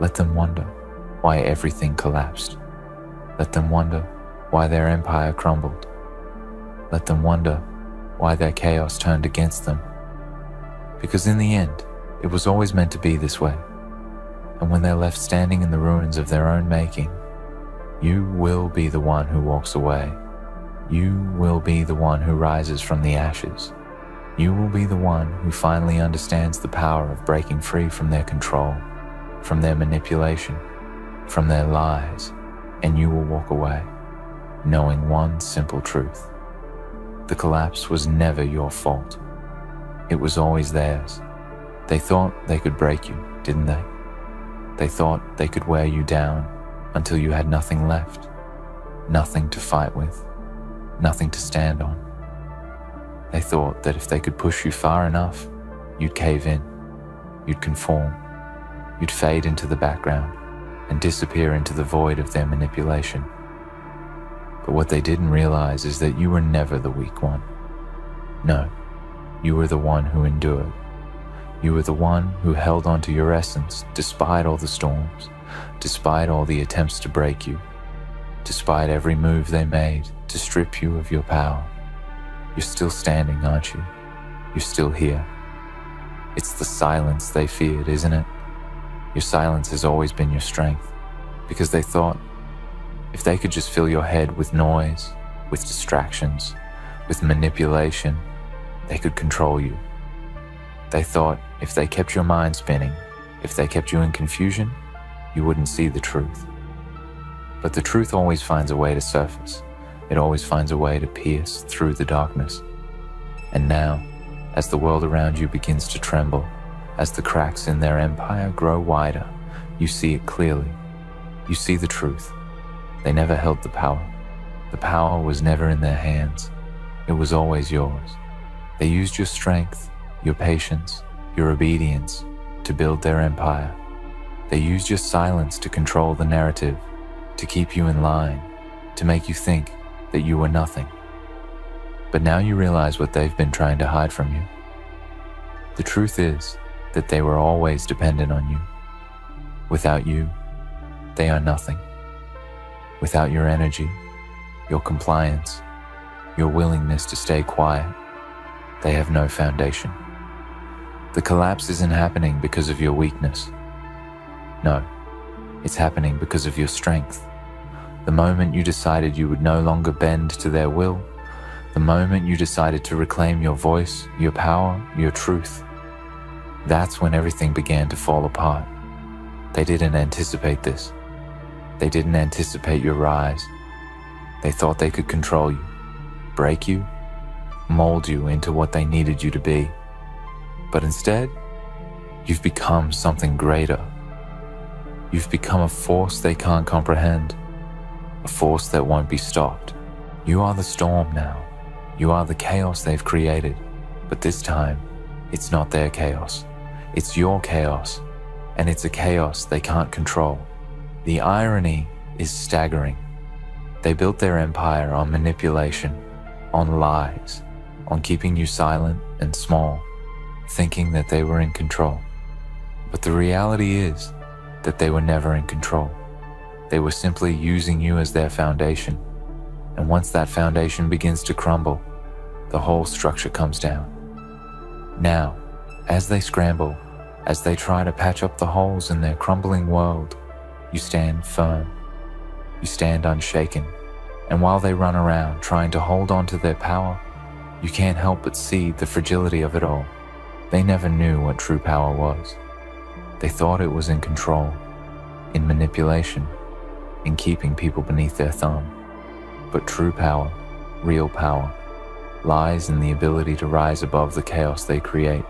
Let them wonder why everything collapsed. Let them wonder why their empire crumbled. Let them wonder why their chaos turned against them. Because in the end, it was always meant to be this way. And when they're left standing in the ruins of their own making, you will be the one who walks away. You will be the one who rises from the ashes. You will be the one who finally understands the power of breaking free from their control, from their manipulation, from their lies, and you will walk away, knowing one simple truth. The collapse was never your fault. It was always theirs. They thought they could break you, didn't they? They thought they could wear you down until you had nothing left, nothing to fight with, nothing to stand on. They thought that if they could push you far enough, you'd cave in, you'd conform, you'd fade into the background and disappear into the void of their manipulation. But what they didn't realize is that you were never the weak one. No, you were the one who endured. You were the one who held on to your essence despite all the storms, despite all the attempts to break you, despite every move they made to strip you of your power. You're still standing, aren't you? You're still here. It's the silence they feared, isn't it? Your silence has always been your strength, because they thought if they could just fill your head with noise, with distractions, with manipulation, they could control you. They thought if they kept your mind spinning, if they kept you in confusion, you wouldn't see the truth. But the truth always finds a way to surface. It always finds a way to pierce through the darkness. And now, as the world around you begins to tremble, as the cracks in their empire grow wider, you see it clearly. You see the truth. They never held the power. The power was never in their hands. It was always yours. They used your strength, your patience, your obedience to build their empire. They used your silence to control the narrative, to keep you in line, to make you think that you were nothing. But now you realize what they've been trying to hide from you. The truth is that they were always dependent on you. Without you, they are nothing. Without your energy, your compliance, your willingness to stay quiet, they have no foundation. The collapse isn't happening because of your weakness. No, it's happening because of your strength. The moment you decided you would no longer bend to their will, the moment you decided to reclaim your voice, your power, your truth, that's when everything began to fall apart. They didn't anticipate this. They didn't anticipate your rise. They thought they could control you, break you, mold you into what they needed you to be. But instead, you've become something greater. You've become a force they can't comprehend, a force that won't be stopped. You are the storm now. You are the chaos they've created. But this time, it's not their chaos. It's your chaos, and it's a chaos they can't control. The irony is staggering. They built their empire on manipulation, on lies, on keeping you silent and small, thinking that they were in control. But the reality is that they were never in control. They were simply using you as their foundation. And once that foundation begins to crumble, the whole structure comes down. Now, as they scramble, as they try to patch up the holes in their crumbling world, you stand firm. You stand unshaken. And while they run around trying to hold on to their power, you can't help but see the fragility of it all. They never knew what true power was. They thought it was in control, in manipulation, in keeping people beneath their thumb. But true power, real power, lies in the ability to rise above the chaos they create.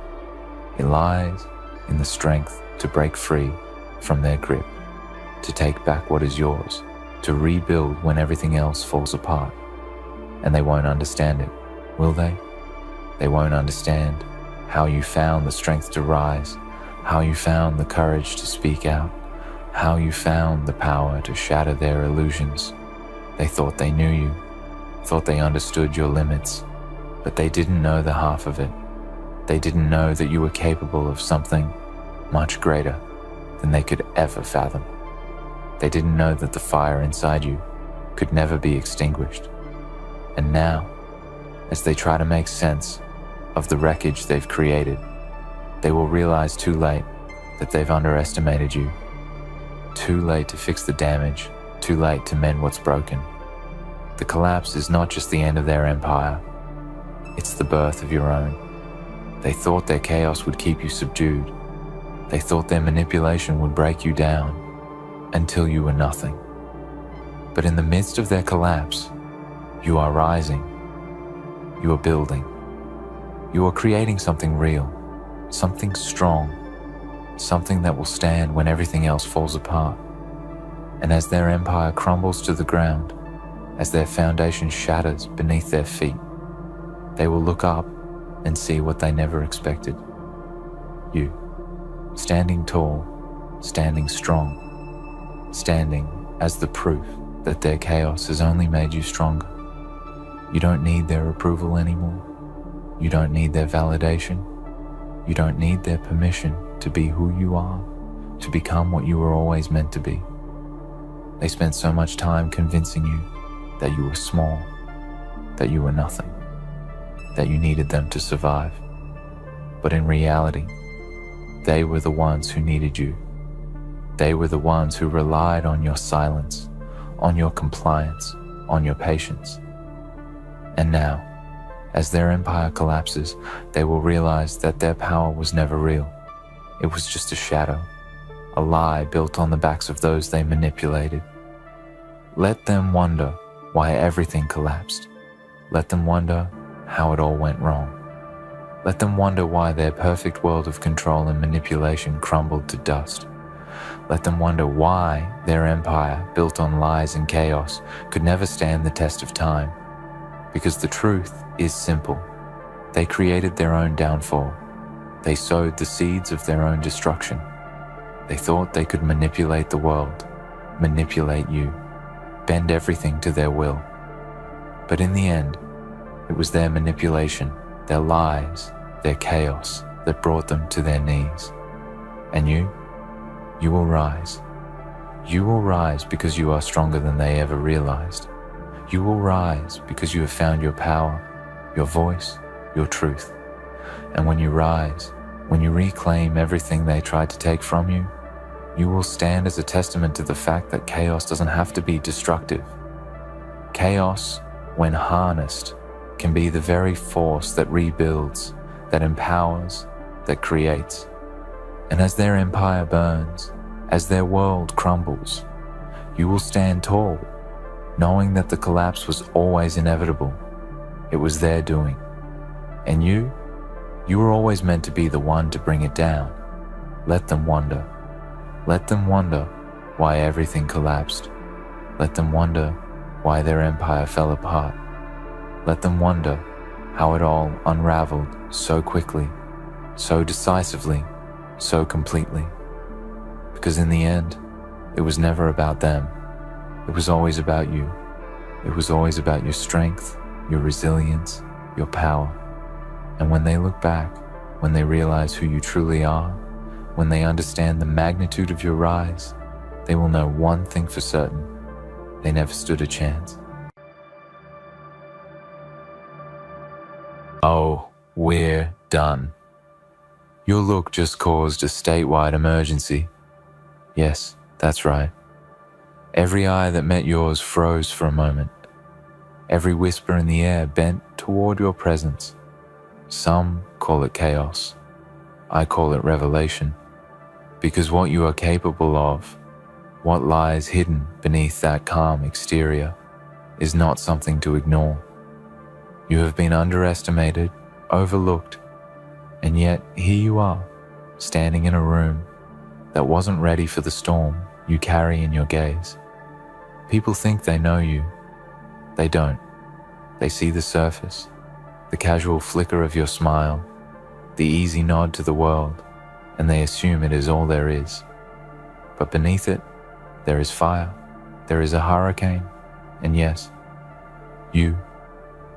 It lies in the strength to break free from their grip, to take back what is yours, to rebuild when everything else falls apart. And they won't understand it, will they? They won't understand how you found the strength to rise, how you found the courage to speak out, how you found the power to shatter their illusions. They thought they knew you, thought they understood your limits, but they didn't know the half of it. They didn't know that you were capable of something much greater than they could ever fathom. They didn't know that the fire inside you could never be extinguished. And now, as they try to make sense of the wreckage they've created, they will realize too late that they've underestimated you. Too late to fix the damage, too late to mend what's broken. The collapse is not just the end of their empire, it's the birth of your own. They thought their chaos would keep you subdued. They thought their manipulation would break you down until you were nothing. But in the midst of their collapse, you are rising. You are building. You are creating something real, something strong, something that will stand when everything else falls apart. And as their empire crumbles to the ground, as their foundation shatters beneath their feet, they will look up and see what they never expected. You, standing tall, standing strong, standing as the proof that their chaos has only made you stronger. You don't need their approval anymore. You don't need their validation. You don't need their permission to be who you are, to become what you were always meant to be. They spent so much time convincing you that you were small, that you were nothing, that you needed them to survive. But in reality, they were the ones who needed you. They were the ones who relied on your silence, on your compliance, on your patience. And now, as their empire collapses, they will realize that their power was never real. It was just a shadow, a lie built on the backs of those they manipulated. Let them wonder why everything collapsed. Let them wonder how it all went wrong. Let them wonder why their perfect world of control and manipulation crumbled to dust. Let them wonder why their empire, built on lies and chaos, could never stand the test of time. Because the truth is simple. They created their own downfall. They sowed the seeds of their own destruction. They thought they could manipulate the world, manipulate you, bend everything to their will. But in the end, it was their manipulation, their lies, their chaos that brought them to their knees. And you will rise. You will rise because you are stronger than they ever realized. You will rise because you have found your power, your voice, your truth. And when you rise, when you reclaim everything they tried to take from you, you will stand as a testament to the fact that chaos doesn't have to be destructive. Chaos, when harnessed, can be the very force that rebuilds, that empowers, that creates. And as their empire burns, as their world crumbles, you will stand tall, knowing that the collapse was always inevitable. It was their doing. And you were always meant to be the one to bring it down. Let them wonder. Let them wonder why everything collapsed. Let them wonder why their empire fell apart. Let them wonder how it all unraveled so quickly, so decisively, so completely. Because in the end, it was never about them. It was always about you. It was always about your strength, your resilience, your power. And when they look back, when they realize who you truly are, when they understand the magnitude of your rise, they will know one thing for certain: they never stood a chance. Oh, we're done. Your look just caused a statewide emergency. Yes, that's right. Every eye that met yours froze for a moment. Every whisper in the air bent toward your presence. Some call it chaos. I call it revelation. Because what you are capable of, what lies hidden beneath that calm exterior, is not something to ignore. You have been underestimated, overlooked, and yet here you are, standing in a room that wasn't ready for the storm you carry in your gaze. People think they know you. They don't. They see the surface, the casual flicker of your smile, the easy nod to the world, and they assume it is all there is. But beneath it, there is fire, there is a hurricane, and yes, you,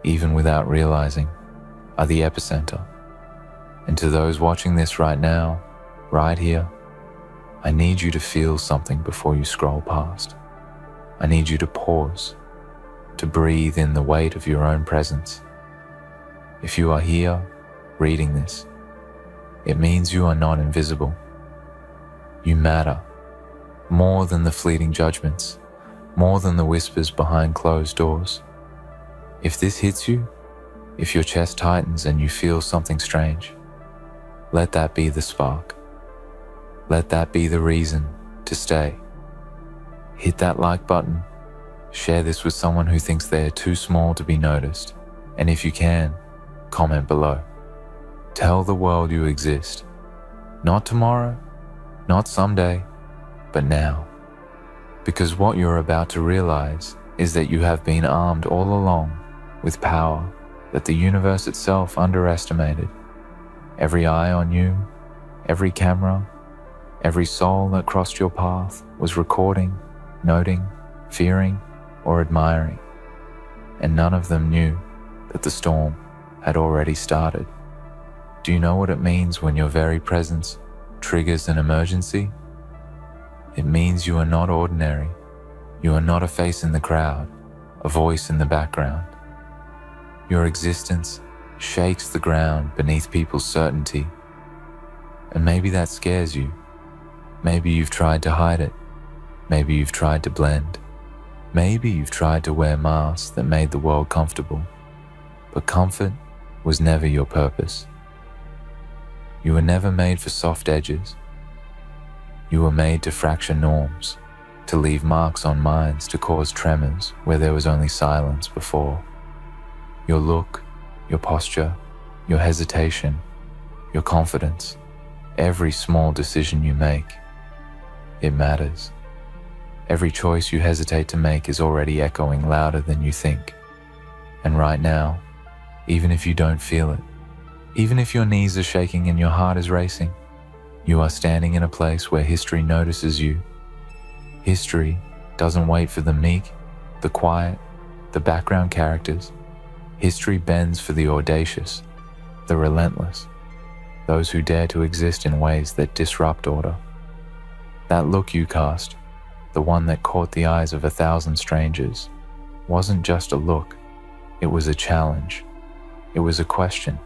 even without realizing, are the epicenter. And to those watching this right now, right here, I need you to feel something before you scroll past. I need you to pause, to breathe in the weight of your own presence. If you are here, reading this, it means you are not invisible. You matter, more than the fleeting judgments, more than the whispers behind closed doors. If this hits you, if your chest tightens and you feel something strange, let that be the spark. Let that be the reason to stay. Hit that like button. Share this with someone who thinks they are too small to be noticed. And if you can, comment below. Tell the world you exist. Not tomorrow, not someday, but now. Because what you're about to realize is that you have been armed all along with power that the universe itself underestimated. Every eye on you, every camera, every soul that crossed your path was recording, noting, fearing, or admiring, and none of them knew that the storm had already started. Do you know what it means when your very presence triggers an emergency? It means you are not ordinary. You are not a face in the crowd, a voice in the background. Your existence shakes the ground beneath people's certainty. And maybe that scares you. Maybe you've tried to hide it. Maybe you've tried to blend. Maybe you've tried to wear masks that made the world comfortable. But comfort was never your purpose. You were never made for soft edges. You were made to fracture norms, to leave marks on minds, to cause tremors where there was only silence before. Your look, your posture, your hesitation, your confidence, every small decision you make, it matters. Every choice you hesitate to make is already echoing louder than you think. And right now, even if you don't feel it, even if your knees are shaking and your heart is racing, you are standing in a place where history notices you. History doesn't wait for the meek, the quiet, the background characters. History bends for the audacious, the relentless, those who dare to exist in ways that disrupt order. That look you cast, the one that caught the eyes of 1,000 strangers, wasn't just a look. It was a challenge. It was a question,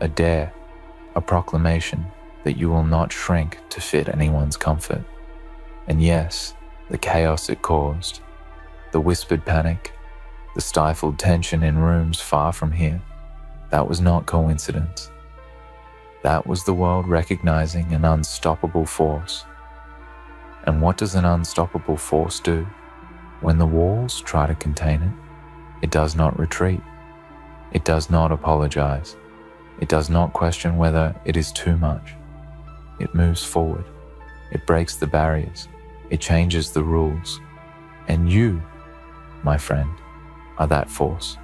a dare, a proclamation that you will not shrink to fit anyone's comfort. And yes, the chaos it caused, the whispered panic, the stifled tension in rooms far from here, that was not coincidence. That was the world recognizing an unstoppable force. And what does an unstoppable force do? When the walls try to contain it, it does not retreat. It does not apologize. It does not question whether it is too much. It moves forward. It breaks the barriers. It changes the rules. And you, my friend, are that force.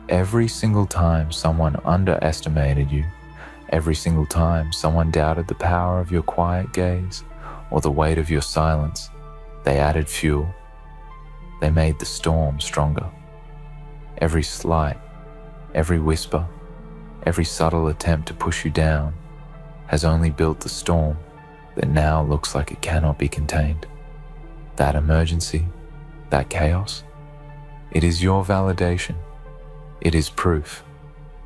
Every single time someone underestimated you, every single time someone doubted the power of your quiet gaze or the weight of your silence, they added fuel. They made the storm stronger. Every slight, every whisper, every subtle attempt to push you down has only built the storm that now looks like it cannot be contained. That emergency, that chaos, it is your validation. It is proof.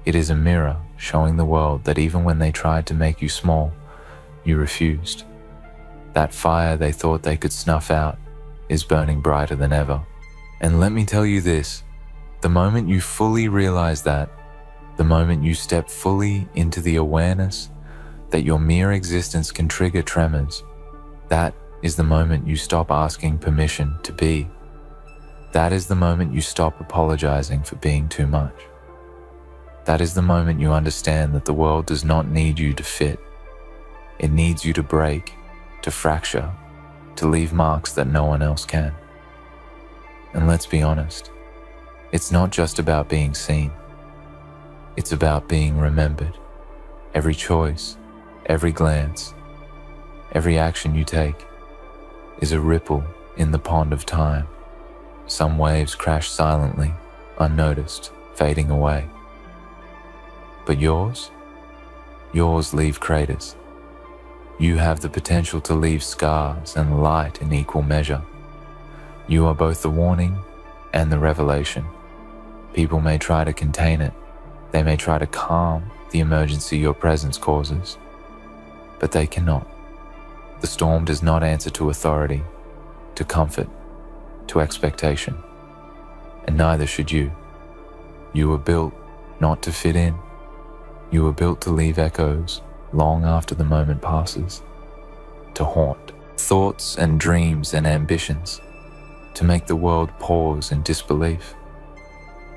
It is a mirror showing the world that even when they tried to make you small, you refused. That fire they thought they could snuff out is burning brighter than ever. And let me tell you this, the moment you fully realize that, the moment you step fully into the awareness that your mere existence can trigger tremors, that is the moment you stop asking permission to be. That is the moment you stop apologizing for being too much. That is the moment you understand that the world does not need you to fit. It needs you to break, to fracture, to leave marks that no one else can. And let's be honest, it's not just about being seen. It's about being remembered. Every choice, every glance, every action you take is a ripple in the pond of time. Some waves crash silently, unnoticed, fading away. But yours leave craters. You have the potential to leave scars and light in equal measure. You are both the warning and the revelation. People may try to contain it. They may try to calm the emergency your presence causes, but they cannot. The storm does not answer to authority, to comfort, to expectation, and neither should you. You were built not to fit in. You were built to leave echoes long after the moment passes, to haunt thoughts and dreams and ambitions, to make the world pause in disbelief,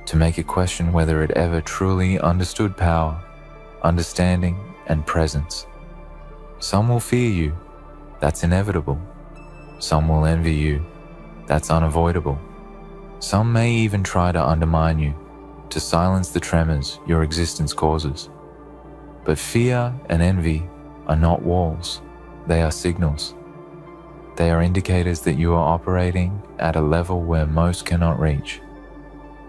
to make it question whether it ever truly understood power, understanding, and presence. Some will fear you, that's inevitable. Some will envy you, that's unavoidable. Some may even try to undermine you, to silence the tremors your existence causes. But fear and envy are not walls, they are signals. They are indicators that you are operating at a level where most cannot reach.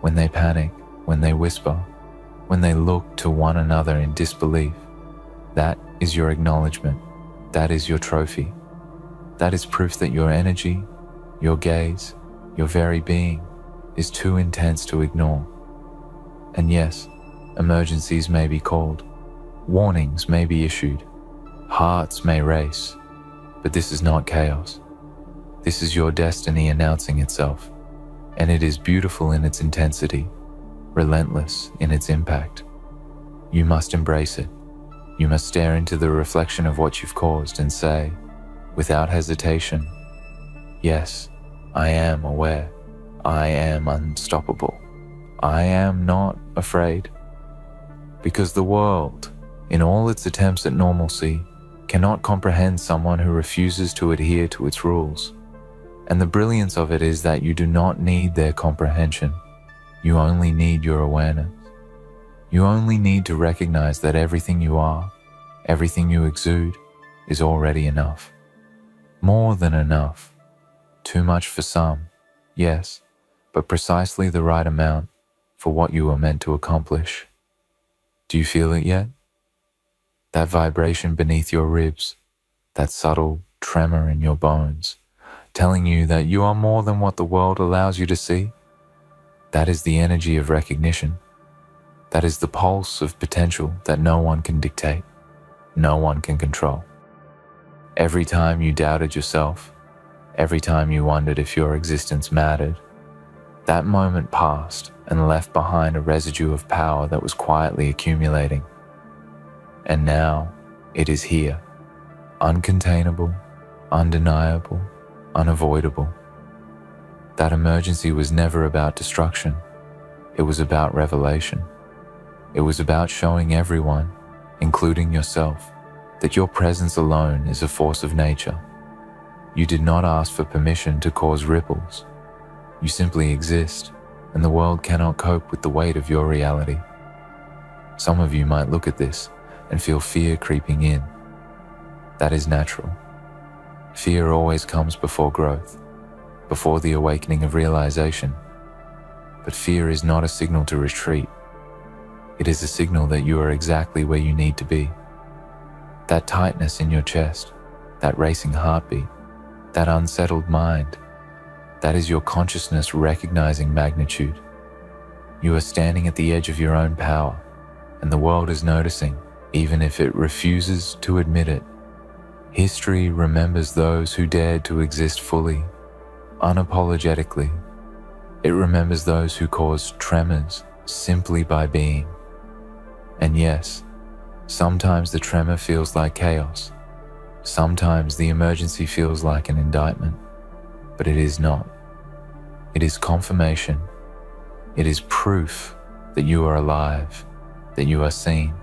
When they panic, when they whisper, when they look to one another in disbelief, that is your acknowledgement. That is your trophy. That is proof that your energy, your gaze, your very being is too intense to ignore. And yes, emergencies may be called, warnings may be issued, hearts may race, but this is not chaos. This is your destiny announcing itself, and it is beautiful in its intensity, relentless in its impact. You must embrace it. You must stare into the reflection of what you've caused and say, without hesitation, yes, I am aware. I am unstoppable. I am not afraid. Because the world, in all its attempts at normalcy, cannot comprehend someone who refuses to adhere to its rules. And the brilliance of it is that you do not need their comprehension. You only need your awareness. You only need to recognize that everything you are, everything you exude, is already enough. More than enough. Too much for some, yes, but precisely the right amount for what you were meant to accomplish. Do you feel it yet? That vibration beneath your ribs, that subtle tremor in your bones, telling you that you are more than what the world allows you to see? That is the energy of recognition. That is the pulse of potential that no one can dictate, no one can control. Every time you doubted yourself, every time you wondered if your existence mattered, that moment passed and left behind a residue of power that was quietly accumulating. And now it is here, uncontainable, undeniable, unavoidable. That emergency was never about destruction. It was about revelation. It was about showing everyone, including yourself, that your presence alone is a force of nature. You did not ask for permission to cause ripples. You simply exist, and the world cannot cope with the weight of your reality. Some of you might look at this and feel fear creeping in. That is natural. Fear always comes before growth, before the awakening of realization. But fear is not a signal to retreat. It is a signal that you are exactly where you need to be. That tightness in your chest, that racing heartbeat, that unsettled mind, that is your consciousness recognizing magnitude. You are standing at the edge of your own power, and the world is noticing, even if it refuses to admit it. History remembers those who dared to exist fully, unapologetically. It remembers those who caused tremors simply by being. And yes, sometimes the tremor feels like chaos. Sometimes the emergency feels like an indictment, but it is not. It is confirmation. It is proof that you are alive, that you are seen,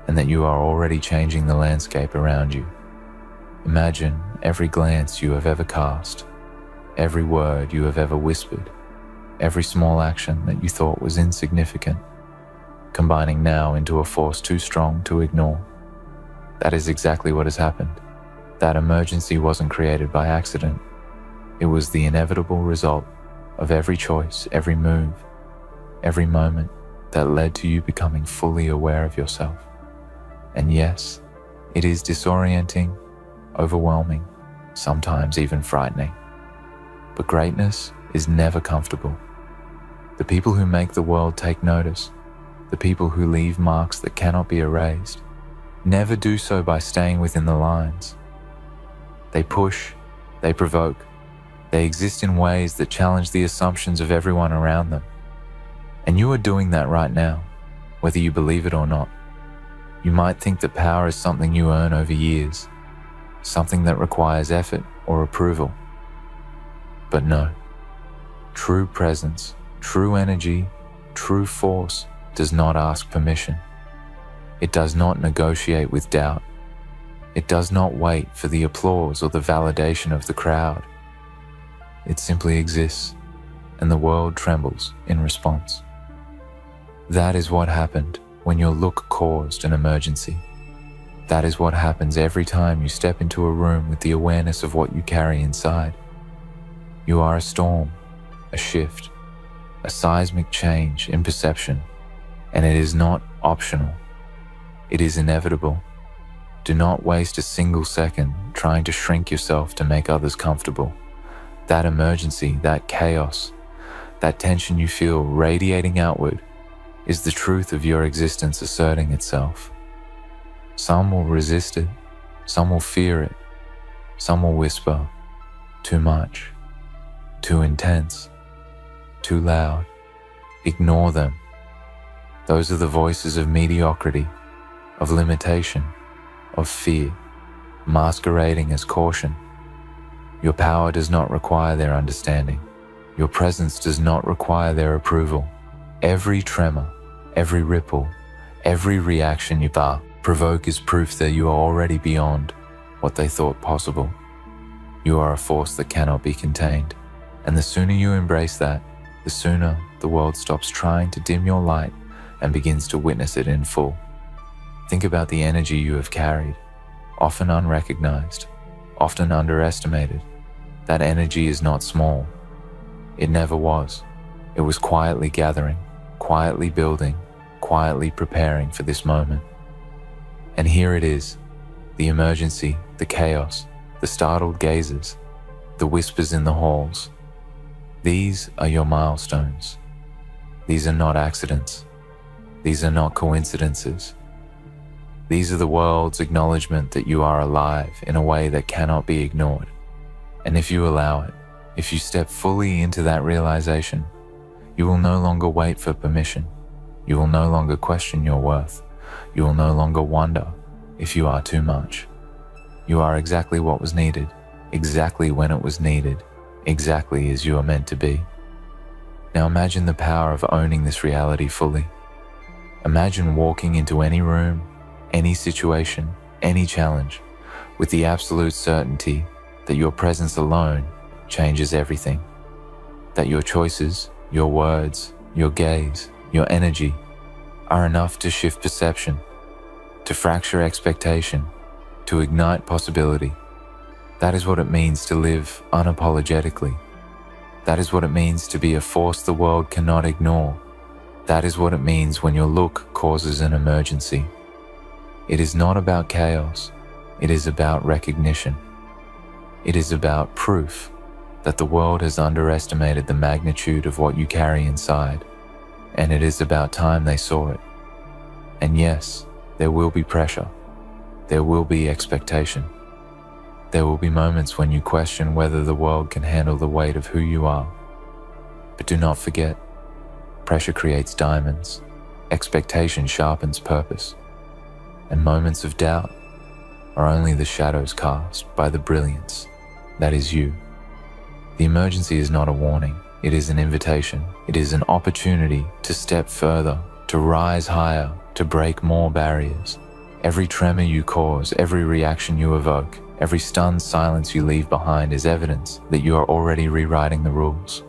and that you are already changing the landscape around you. Imagine every glance you have ever cast, every word you have ever whispered, every small action that you thought was insignificant, combining now into a force too strong to ignore. That is exactly what has happened. That emergency wasn't created by accident. It was the inevitable result of every choice, every move, every moment that led to you becoming fully aware of yourself. And yes, it is disorienting, overwhelming, sometimes even frightening. But greatness is never comfortable. The people who make the world take notice, the people who leave marks that cannot be erased, never do so by staying within the lines. They push, they provoke, they exist in ways that challenge the assumptions of everyone around them. And you are doing that right now, whether you believe it or not. You might think that power is something you earn over years, something that requires effort or approval. But no, true presence, true energy, true force does not ask permission. It does not negotiate with doubt. It does not wait for the applause or the validation of the crowd. It simply exists, and the world trembles in response. That is what happened when your look caused an emergency. That is what happens every time you step into a room with the awareness of what you carry inside. You are a storm, a shift, a seismic change in perception, and it is not optional. It is inevitable. Do not waste a single second trying to shrink yourself to make others comfortable. That emergency, that chaos, that tension you feel radiating outward is the truth of your existence asserting itself. Some will resist it, some will fear it, some will whisper, too much, too intense, too loud. Ignore them. Those are the voices of mediocrity, of limitation, of fear, masquerading as caution. Your power does not require their understanding. Your presence does not require their approval. Every tremor, every ripple, every reaction you provoke is proof that you are already beyond what they thought possible. You are a force that cannot be contained. And the sooner you embrace that, the sooner the world stops trying to dim your light and begins to witness it in full. Think about the energy you have carried, often unrecognized, often underestimated. That energy is not small. It never was. It was quietly gathering, quietly building, quietly preparing for this moment. And here it is, the emergency, the chaos, the startled gazes, the whispers in the halls. These are your milestones. These are not accidents. These are not coincidences. These are the world's acknowledgement that you are alive in a way that cannot be ignored. And if you allow it, if you step fully into that realization, you will no longer wait for permission. You will no longer question your worth. You will no longer wonder if you are too much. You are exactly what was needed, exactly when it was needed, exactly as you are meant to be. Now imagine the power of owning this reality fully. Imagine walking into any room, any situation, any challenge, with the absolute certainty that your presence alone changes everything. That your choices, your words, your gaze, your energy are enough to shift perception, to fracture expectation, to ignite possibility. That is what it means to live unapologetically. That is what it means to be a force the world cannot ignore. That is what it means when your look causes an emergency. It is not about chaos. It is about recognition. It is about proof that the world has underestimated the magnitude of what you carry inside, and it is about time they saw it. And yes, there will be pressure. There will be expectation. There will be moments when you question whether the world can handle the weight of who you are. But do not forget, pressure creates diamonds, expectation sharpens purpose, and moments of doubt are only the shadows cast by the brilliance that is you. The emergency is not a warning, it is an invitation. It is an opportunity to step further, to rise higher, to break more barriers. Every tremor you cause, every reaction you evoke, every stunned silence you leave behind is evidence that you are already rewriting the rules.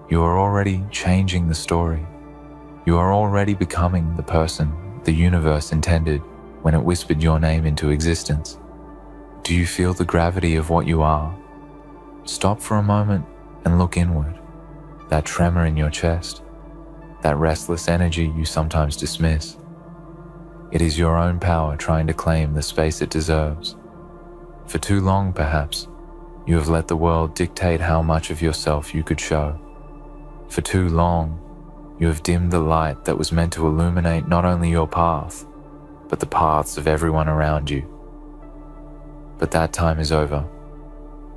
You are already changing the story. You are already becoming the person the universe intended when it whispered your name into existence. Do you feel the gravity of what you are? Stop for a moment and look inward. That tremor in your chest, that restless energy you sometimes dismiss. It is your own power trying to claim the space it deserves. For too long, perhaps, you have let the world dictate how much of yourself you could show. For too long, you have dimmed the light that was meant to illuminate not only your path, but the paths of everyone around you. But that time is over.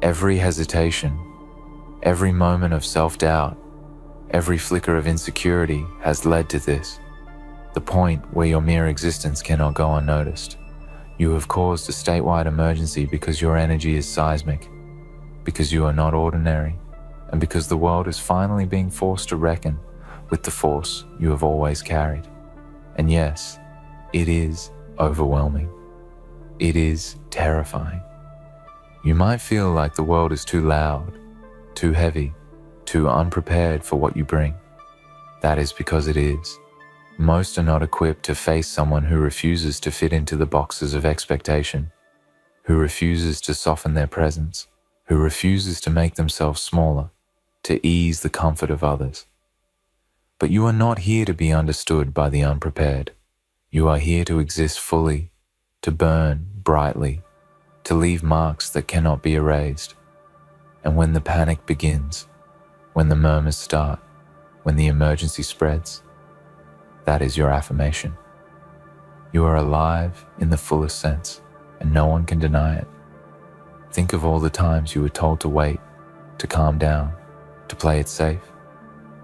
Every hesitation, every moment of self-doubt, every flicker of insecurity has led to this, the point where your mere existence cannot go unnoticed. You have caused a statewide emergency because your energy is seismic, because you are not ordinary, and because the world is finally being forced to reckon with the force you have always carried. And yes, it is overwhelming. It is terrifying. You might feel like the world is too loud, too heavy, too unprepared for what you bring. That is because it is. Most are not equipped to face someone who refuses to fit into the boxes of expectation, who refuses to soften their presence, who refuses to make themselves smaller, to ease the comfort of others. But you are not here to be understood by the unprepared. You are here to exist fully, to burn brightly, to leave marks that cannot be erased. And when the panic begins, when the murmurs start, when the emergency spreads, that is your affirmation. You are alive in the fullest sense, and no one can deny it. Think of all the times you were told to wait, to calm down, to play it safe,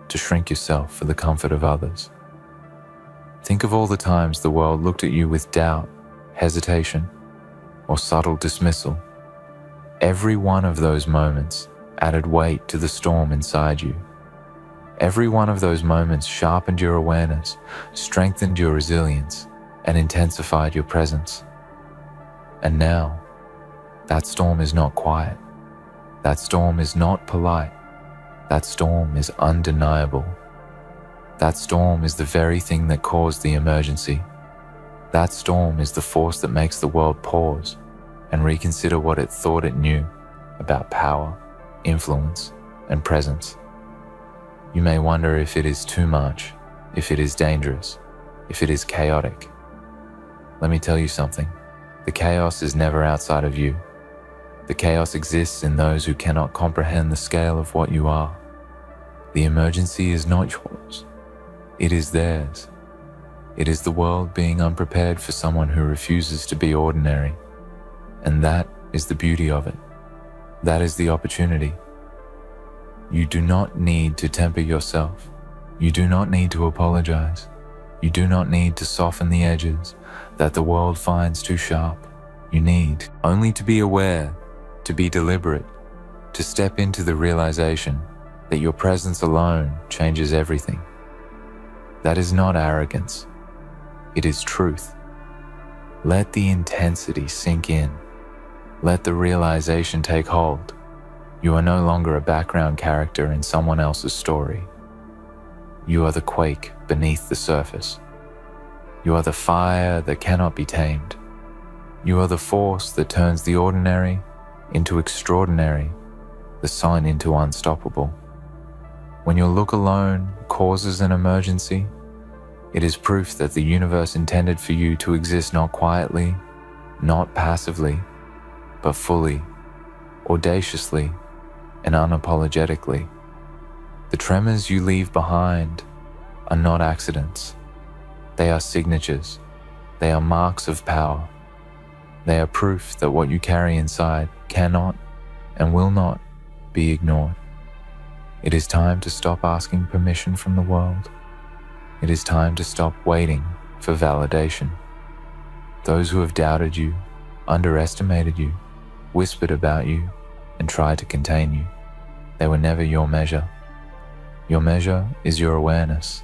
to shrink yourself for the comfort of others. Think of all the times the world looked at you with doubt, hesitation, or subtle dismissal. Every one of those moments added weight to the storm inside you. Every one of those moments sharpened your awareness, strengthened your resilience, and intensified your presence. And now, that storm is not quiet. That storm is not polite. That storm is undeniable. That storm is the very thing that caused the emergency. That storm is the force that makes the world pause and reconsider what it thought it knew about power, influence, and presence. You may wonder if it is too much, if it is dangerous, if it is chaotic. Let me tell you something. The chaos is never outside of you. The chaos exists in those who cannot comprehend the scale of what you are. The emergency is not yours. It is theirs. It is the world being unprepared for someone who refuses to be ordinary. And that is the beauty of it. That is the opportunity. You do not need to temper yourself. You do not need to apologize. You do not need to soften the edges that the world finds too sharp. You need only to be aware, to be deliberate, to step into the realization that your presence alone changes everything. That is not arrogance. It is truth. Let the intensity sink in. Let the realization take hold. You are no longer a background character in someone else's story. You are the quake beneath the surface. You are the fire that cannot be tamed. You are the force that turns the ordinary into extraordinary, the sun into unstoppable. When your look alone causes an emergency, it is proof that the universe intended for you to exist not quietly, not passively, but fully, audaciously, and unapologetically. The tremors you leave behind are not accidents. They are signatures. They are marks of power. They are proof that what you carry inside cannot and will not be ignored. It is time to stop asking permission from the world. It is time to stop waiting for validation. Those who have doubted you, underestimated you, whispered about you, and tried to contain you, they were never your measure. Your measure is your awareness.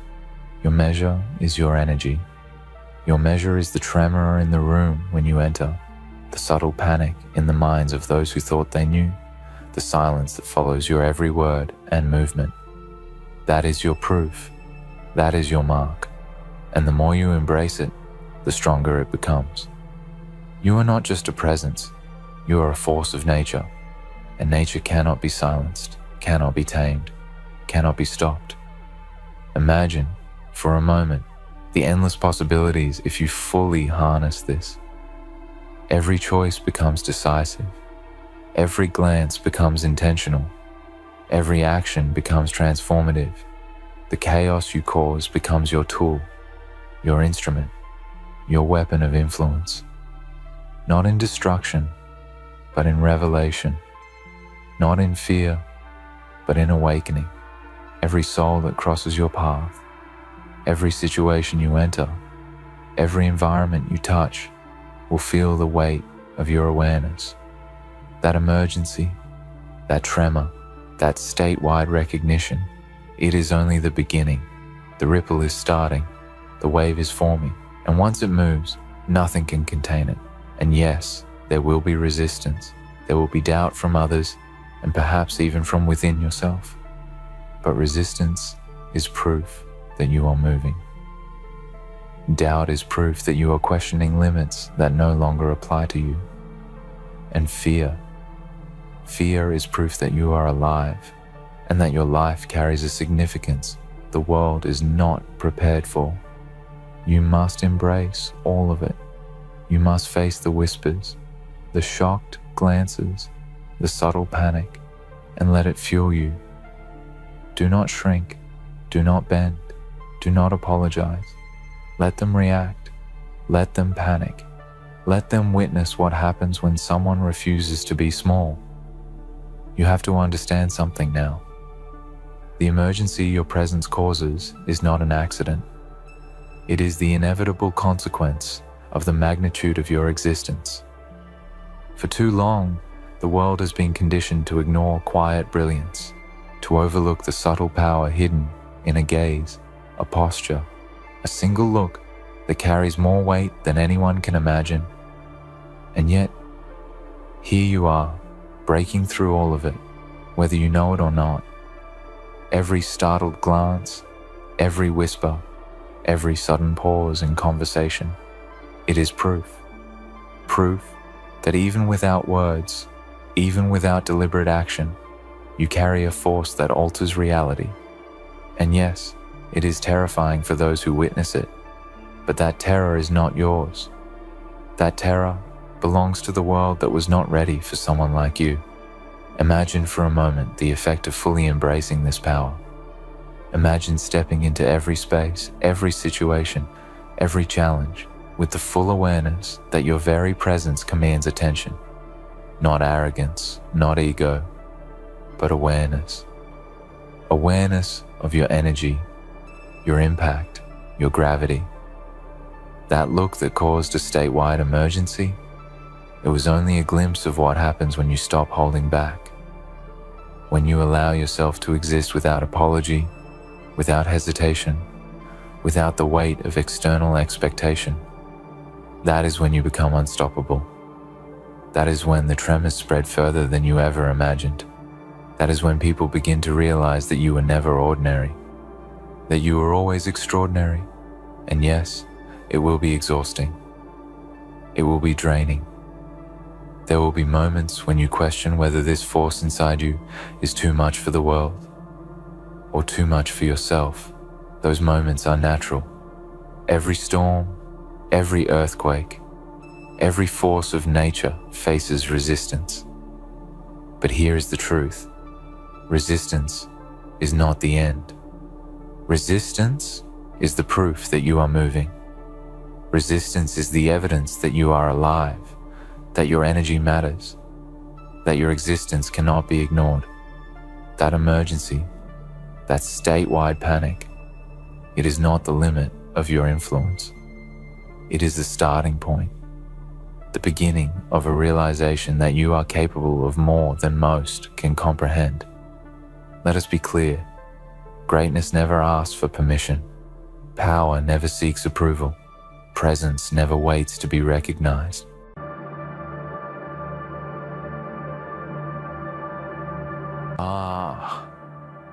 Your measure is your energy. Your measure is the tremor in the room when you enter, the subtle panic in the minds of those who thought they knew, the silence that follows your every word and movement. That is your proof. That is your mark. And the more you embrace it, the stronger it becomes. You are not just a presence. You are a force of nature. And nature cannot be silenced, cannot be tamed, cannot be stopped. Imagine, for a moment, the endless possibilities if you fully harness this. Every choice becomes decisive. Every glance becomes intentional. Every action becomes transformative. The chaos you cause becomes your tool, your instrument, your weapon of influence. Not in destruction, but in revelation. Not in fear, but in awakening. Every soul that crosses your path, every situation you enter, every environment you touch will feel the weight of your awareness. That emergency, that tremor, that statewide recognition, it is only the beginning. The ripple is starting, the wave is forming, and once it moves, nothing can contain it. And yes, there will be resistance, there will be doubt from others, and perhaps even from within yourself. But resistance is proof that you are moving. Doubt is proof that you are questioning limits that no longer apply to you. And fear is proof that you are alive and that your life carries a significance the world is not prepared for. You must embrace all of it. You must face the whispers, the shocked glances, the subtle panic, and let it fuel you. Do not shrink, do not bend, do not apologize. Let them react, let them panic, let them witness what happens when someone refuses to be small. You have to understand something now. The emergency your presence causes is not an accident. It is the inevitable consequence of the magnitude of your existence. For too long, the world has been conditioned to ignore quiet brilliance, to overlook the subtle power hidden in a gaze, a posture, a single look that carries more weight than anyone can imagine. And yet, here you are, breaking through all of it, whether you know it or not. Every startled glance, every whisper, every sudden pause in conversation, it is proof. Proof that even without words, even without deliberate action, you carry a force that alters reality. And yes, it is terrifying for those who witness it, but that terror is not yours. That terror belongs to the world that was not ready for someone like you. Imagine for a moment the effect of fully embracing this power. Imagine stepping into every space, every situation, every challenge, with the full awareness that your very presence commands attention. Not arrogance, not ego, but awareness. Awareness of your energy, your impact, your gravity. That look that caused a statewide emergency, it was only a glimpse of what happens when you stop holding back. When you allow yourself to exist without apology, without hesitation, without the weight of external expectation. That is when you become unstoppable. That is when the tremors spread further than you ever imagined. That is when people begin to realize that you were never ordinary, that you were always extraordinary. And yes, it will be exhausting. It will be draining. There will be moments when you question whether this force inside you is too much for the world or too much for yourself. Those moments are natural. Every storm, every earthquake, every force of nature faces resistance. But here is the truth. Resistance is not the end. Resistance is the proof that you are moving. Resistance is the evidence that you are alive, that your energy matters, that your existence cannot be ignored. That emergency, that statewide panic, it is not the limit of your influence. It is the starting point, the beginning of a realization that you are capable of more than most can comprehend. Let us be clear. Greatness never asks for permission. Power never seeks approval. Presence never waits to be recognized.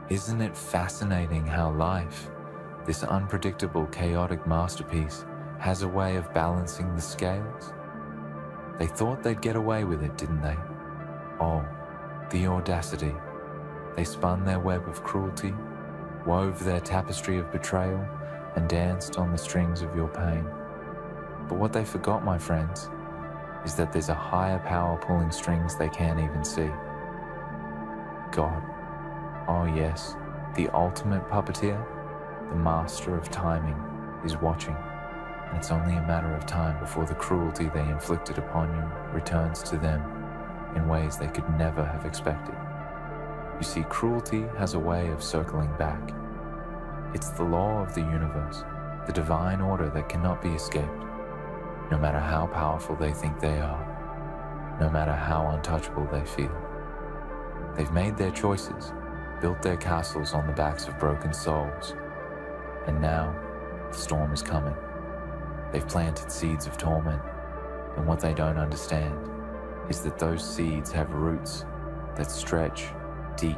Isn't it fascinating how life, this unpredictable, chaotic masterpiece, has a way of balancing the scales? They thought they'd get away with it, didn't they? Oh, the audacity. They spun their web of cruelty, wove their tapestry of betrayal, and danced on the strings of your pain. But what they forgot, my friends, is that there's a higher power pulling strings they can't even see. God. Oh yes, the ultimate puppeteer, the master of timing, is watching, and it's only a matter of time before the cruelty they inflicted upon you returns to them in ways they could never have expected. You see, cruelty has a way of circling back. It's the law of the universe, the divine order that cannot be escaped, no matter how powerful they think they are, no matter how untouchable they feel. They've made their choices, built their castles on the backs of broken souls, and now the storm is coming. They've planted seeds of torment, and what they don't understand is that those seeds have roots that stretch deep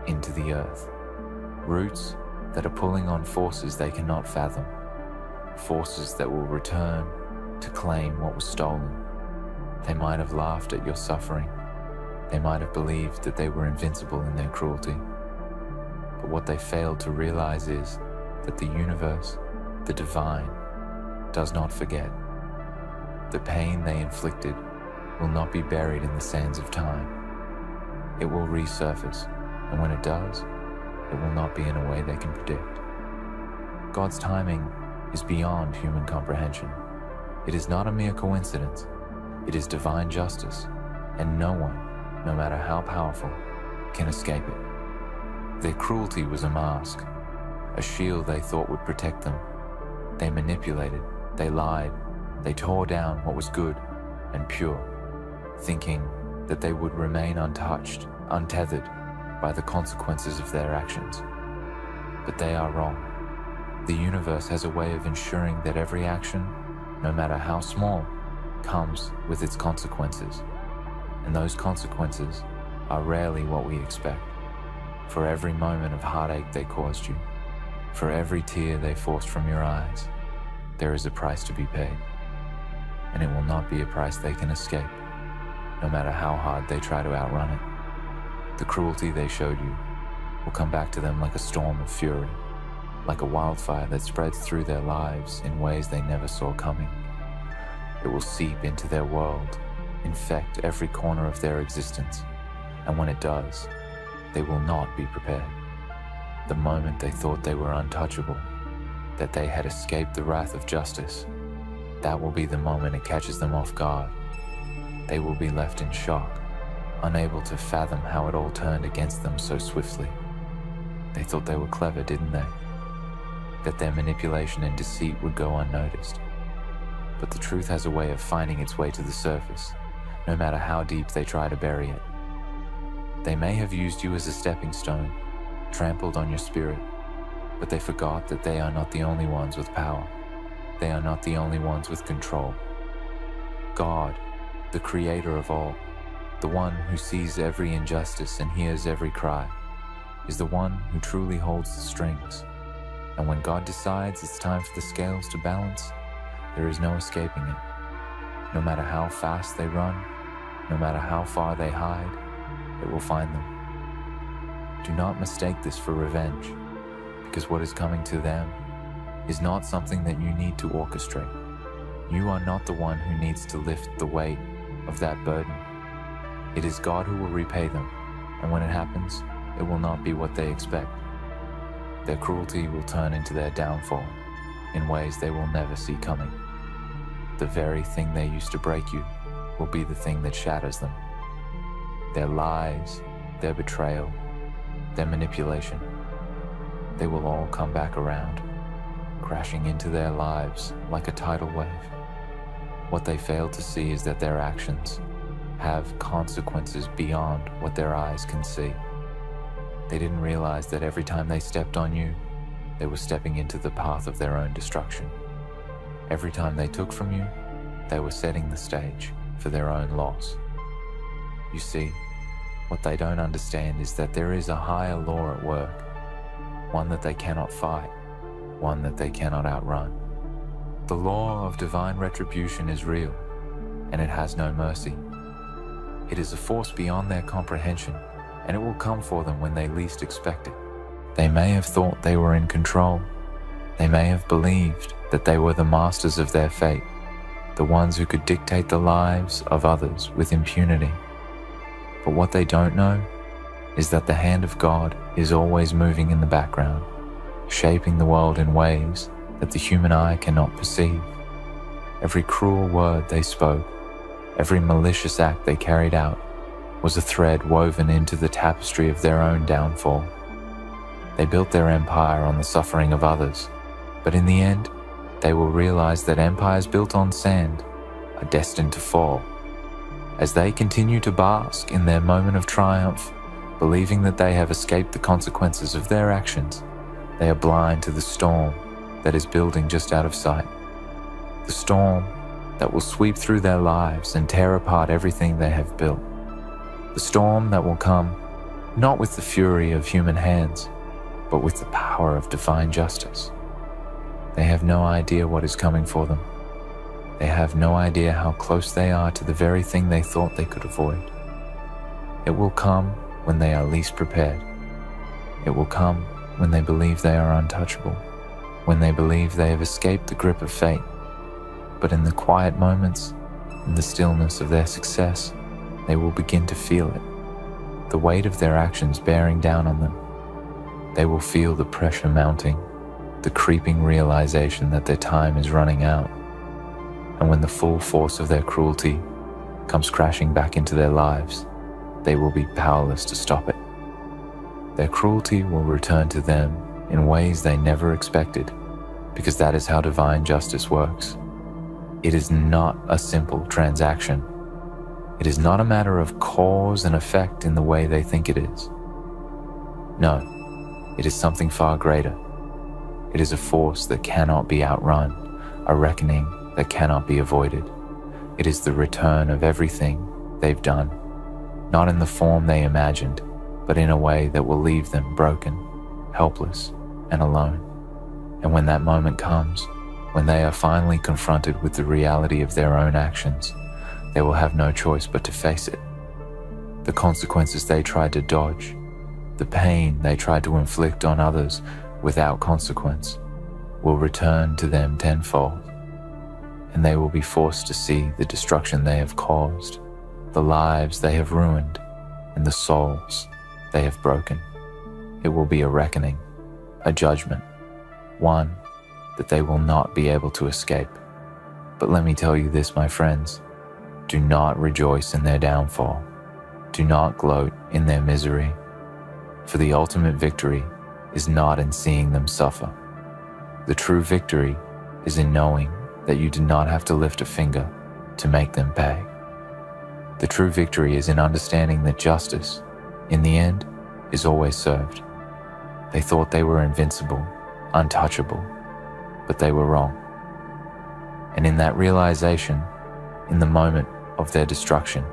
into the earth. Roots that are pulling on forces they cannot fathom. forces that will return to claim what was stolen. They might have laughed at your suffering. They might have believed that they were invincible in their cruelty. But what they failed to realize is that the universe, the divine, does not forget. The pain they inflicted will not be buried in the sands of time. It will resurface, and when it does, it will not be in a way they can predict. God's timing is beyond human comprehension. It is not a mere coincidence. It is divine justice, and no one, no matter how powerful, can escape it. Their cruelty was a mask, a shield they thought would protect them. They manipulated, they lied, they tore down what was good and pure, thinking that they would remain untouched, untethered by the consequences of their actions. But they are wrong. The universe has a way of ensuring that every action, no matter how small, comes with its consequences. And those consequences are rarely what we expect. For every moment of heartache they caused you, for every tear they forced from your eyes, there is a price to be paid. And it will not be a price they can escape, no matter how hard they try to outrun it. The cruelty they showed you will come back to them like a storm of fury, like a wildfire that spreads through their lives in ways they never saw coming. It will seep into their world, infect every corner of their existence, and when it does, they will not be prepared. The moment they thought they were untouchable, that they had escaped the wrath of justice, that will be the moment it catches them off guard. They will be left in shock, unable to fathom how it all turned against them so swiftly. They thought they were clever, didn't they? That their manipulation and deceit would go unnoticed. But the truth has a way of finding its way to the surface, no matter how deep they try to bury it. They may have used you as a stepping stone, trampled on your spirit, but they forgot that they are not the only ones with power. They are not the only ones with control. God, the creator of all, the one who sees every injustice and hears every cry, is the one who truly holds the strings. And when God decides it's time for the scales to balance, there is no escaping it. No matter how fast they run, no matter how far they hide, it will find them. Do not mistake this for revenge, because what is coming to them is not something that you need to orchestrate. You are not the one who needs to lift the weight of that burden. It is God who will repay them, and when it happens, it will not be what they expect. Their cruelty will turn into their downfall in ways they will never see coming. The very thing they used to break you will be the thing that shatters them. Their lies, their betrayal, their manipulation, they will all come back around, crashing into their lives like a tidal wave. What they fail to see is that their actions have consequences beyond what their eyes can see. They didn't realize that every time they stepped on you, they were stepping into the path of their own destruction. Every time they took from you, they were setting the stage for their own loss. You see, what they don't understand is that there is a higher law at work, one that they cannot fight, one that they cannot outrun. The law of divine retribution is real, and it has no mercy. It is a force beyond their comprehension, and it will come for them when they least expect it. They may have thought they were in control. They may have believed that they were the masters of their fate, the ones who could dictate the lives of others with impunity. But what they don't know is that the hand of God is always moving in the background, shaping the world in ways that the human eye cannot perceive. Every cruel word they spoke, every malicious act they carried out, was a thread woven into the tapestry of their own downfall. They built their empire on the suffering of others, but in the end, they will realize that empires built on sand are destined to fall. As they continue to bask in their moment of triumph, believing that they have escaped the consequences of their actions, they are blind to the storm that is building just out of sight. The storm that will sweep through their lives and tear apart everything they have built. The storm that will come not with the fury of human hands, but with the power of divine justice. They have no idea what is coming for them. They have no idea how close they are to the very thing they thought they could avoid. It will come when they are least prepared. It will come when they believe they are untouchable, when they believe they have escaped the grip of fate. But in the quiet moments, in the stillness of their success, they will begin to feel it, the weight of their actions bearing down on them. They will feel the pressure mounting, the creeping realization that their time is running out. And when the full force of their cruelty comes crashing back into their lives, they will be powerless to stop it. Their cruelty will return to them in ways they never expected, because that is how divine justice works. It is not a simple transaction. It is not a matter of cause and effect in the way they think it is. No, it is something far greater. It is a force that cannot be outrun, a reckoning that cannot be avoided. It is the return of everything they've done, not in the form they imagined, but in a way that will leave them broken, helpless, and alone. And when that moment comes, when they are finally confronted with the reality of their own actions, they will have no choice but to face it. The consequences they tried to dodge, the pain they tried to inflict on others without consequence, will return to them tenfold, and they will be forced to see the destruction they have caused, the lives they have ruined, and the souls they have broken. It will be a reckoning, a judgment, one that they will not be able to escape. But let me tell you this, my friends, do not rejoice in their downfall. Do not gloat in their misery, for the ultimate victory is not in seeing them suffer. The true victory is in knowing that you do not have to lift a finger to make them pay. The true victory is in understanding that justice, in the end, is always served. They thought they were invincible, untouchable, but they were wrong. And in that realization, in the moment of their destruction,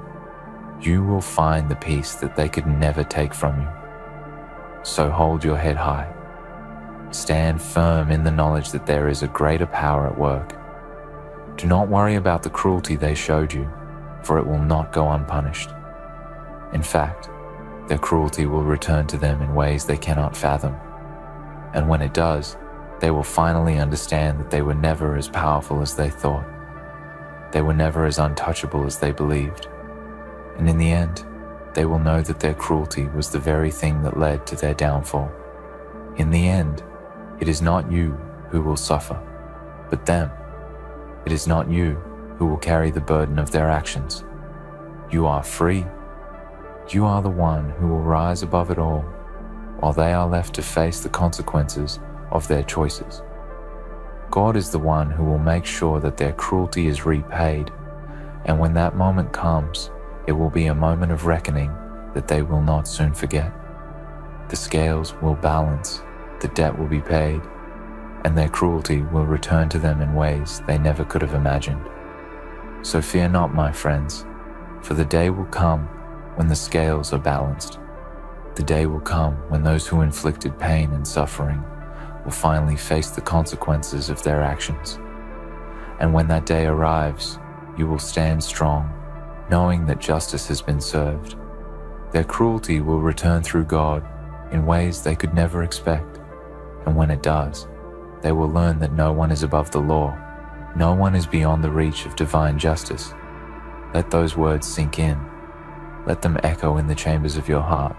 you will find the peace that they could never take from you. So hold your head high. Stand firm in the knowledge that there is a greater power at work. Do not worry about the cruelty they showed you, for it will not go unpunished. In fact, their cruelty will return to them in ways they cannot fathom. And when it does, they will finally understand that they were never as powerful as they thought. They were never as untouchable as they believed. And in the end, they will know that their cruelty was the very thing that led to their downfall. In the end, it is not you who will suffer, but them. It is not you who will carry the burden of their actions. You are free. You are the one who will rise above it all, while they are left to face the consequences of their choices. God is the one who will make sure that their cruelty is repaid, and when that moment comes, it will be a moment of reckoning that they will not soon forget. The scales will balance, the debt will be paid, and their cruelty will return to them in ways they never could have imagined. So fear not, my friends, for the day will come when the scales are balanced. The day will come when those who inflicted pain and suffering will finally face the consequences of their actions. And when that day arrives, you will stand strong, knowing that justice has been served. Their cruelty will return through God in ways they could never expect. And when it does, they will learn that no one is above the law. No one is beyond the reach of divine justice. Let those words sink in. Let them echo in the chambers of your heart.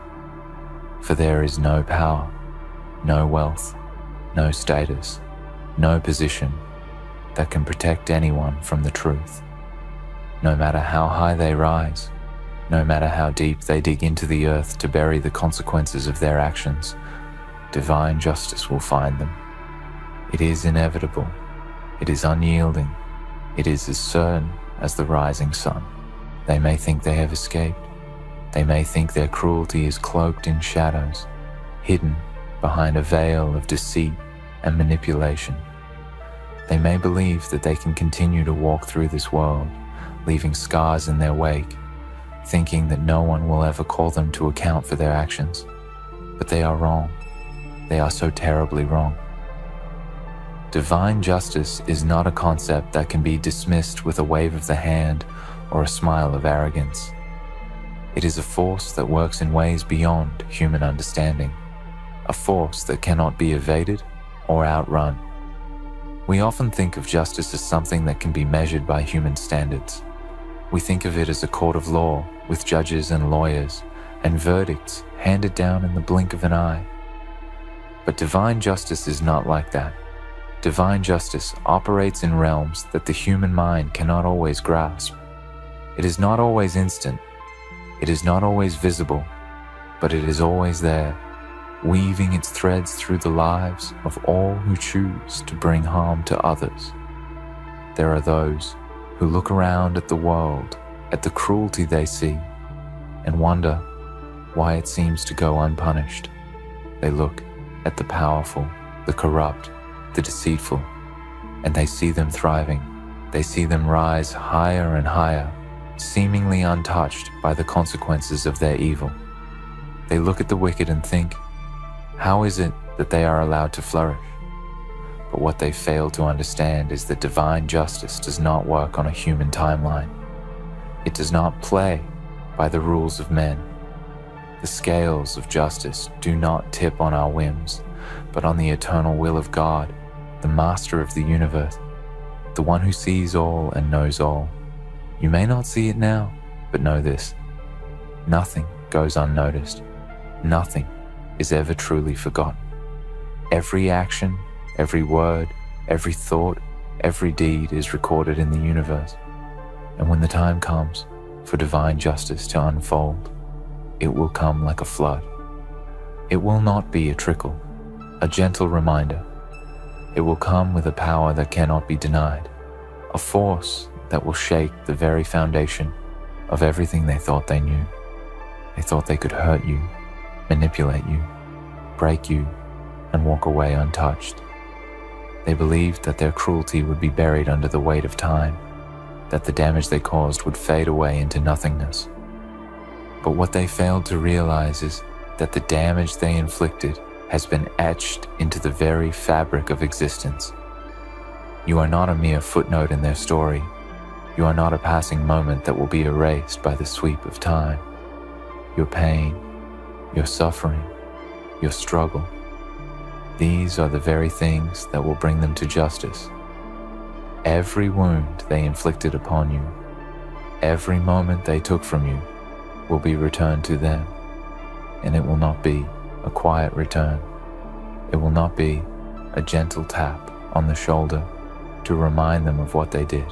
For there is no power, no wealth, no status, no position that can protect anyone from the truth. No matter how high they rise, no matter how deep they dig into the earth to bury the consequences of their actions, divine justice will find them. It is inevitable. It is unyielding. It is as certain as the rising sun. They may think they have escaped. They may think their cruelty is cloaked in shadows, hidden behind a veil of deceit and manipulation. They may believe that they can continue to walk through this world, leaving scars in their wake, thinking that no one will ever call them to account for their actions. But they are wrong. They are so terribly wrong. Divine justice is not a concept that can be dismissed with a wave of the hand or a smile of arrogance. It is a force that works in ways beyond human understanding, a force that cannot be evaded or outrun. We often think of justice as something that can be measured by human standards. We think of it as a court of law with judges and lawyers and verdicts handed down in the blink of an eye. But divine justice is not like that. Divine justice operates in realms that the human mind cannot always grasp. It is not always instant. It is not always visible, but it is always there, weaving its threads through the lives of all who choose to bring harm to others. There are those who look around at the world, at the cruelty they see, and wonder why it seems to go unpunished. They look at the powerful, the corrupt, the deceitful, and they see them thriving. They see them rise higher and higher, seemingly untouched by the consequences of their evil. They look at the wicked and think, how is it that they are allowed to flourish? But what they fail to understand is that divine justice does not work on a human timeline. It does not play by the rules of men. The scales of justice do not tip on our whims, but on the eternal will of God, the master of the universe, the one who sees all and knows all. You may not see it now, but know this: nothing goes unnoticed. Nothing is ever truly forgotten. Every action, every word, every thought, every deed is recorded in the universe. And when the time comes for divine justice to unfold, it will come like a flood. It will not be a trickle, a gentle reminder. It will come with a power that cannot be denied, a force that will shake the very foundation of everything they thought they knew. They thought they could hurt you, manipulate you, break you, and walk away untouched. They believed that their cruelty would be buried under the weight of time, that the damage they caused would fade away into nothingness. But what they failed to realize is that the damage they inflicted has been etched into the very fabric of existence. You are not a mere footnote in their story. You are not a passing moment that will be erased by the sweep of time. Your pain, your suffering, your struggle, these are the very things that will bring them to justice. Every wound they inflicted upon you, every moment they took from you, will be returned to them, and it will not be a quiet return. It will not be a gentle tap on the shoulder to remind them of what they did.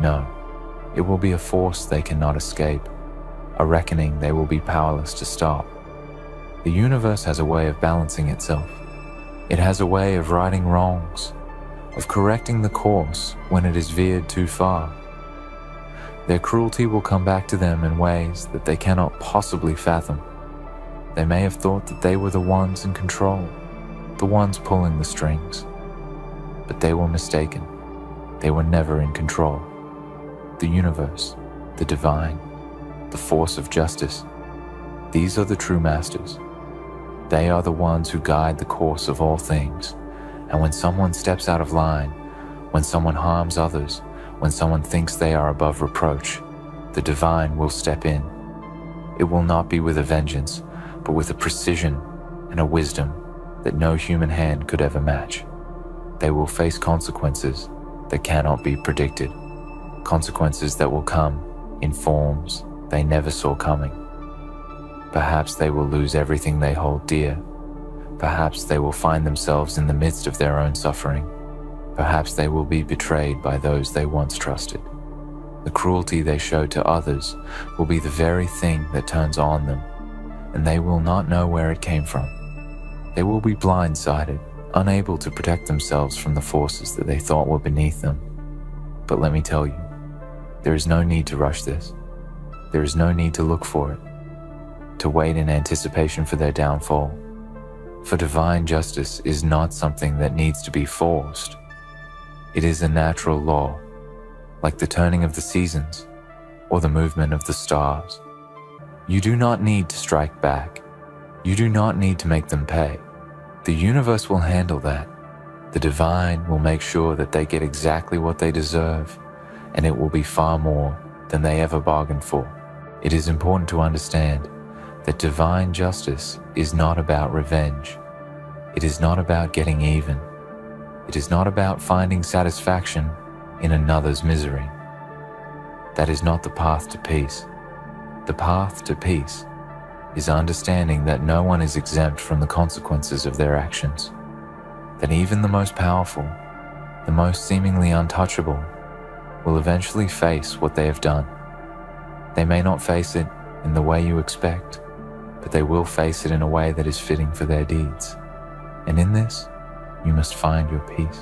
No, it will be a force they cannot escape, a reckoning they will be powerless to stop. The universe has a way of balancing itself. It has a way of righting wrongs, of correcting the course when it is veered too far. Their cruelty will come back to them in ways that they cannot possibly fathom. They may have thought that they were the ones in control, the ones pulling the strings. But they were mistaken. They were never in control. The universe, the divine, the force of justice, these are the true masters. They are the ones who guide the course of all things. And when someone steps out of line, when someone harms others, when someone thinks they are above reproach, the divine will step in. It will not be with a vengeance, but with a precision and a wisdom that no human hand could ever match. They will face consequences that cannot be predicted, consequences that will come in forms they never saw coming. Perhaps they will lose everything they hold dear. Perhaps they will find themselves in the midst of their own suffering. Perhaps they will be betrayed by those they once trusted. The cruelty they show to others will be the very thing that turns on them, and they will not know where it came from. They will be blindsided, unable to protect themselves from the forces that they thought were beneath them. But let me tell you, there is no need to rush this. There is no need to look for it, to wait in anticipation for their downfall. For divine justice is not something that needs to be forced. It is a natural law, like the turning of the seasons or the movement of the stars. You do not need to strike back. You do not need to make them pay. The universe will handle that. The divine will make sure that they get exactly what they deserve, and it will be far more than they ever bargained for. It is important to understand that divine justice is not about revenge. It is not about getting even. It is not about finding satisfaction in another's misery. That is not the path to peace. The path to peace is understanding that no one is exempt from the consequences of their actions, that even the most powerful, the most seemingly untouchable, will eventually face what they have done. They may not face it in the way you expect, but they will face it in a way that is fitting for their deeds. And in this, you must find your peace.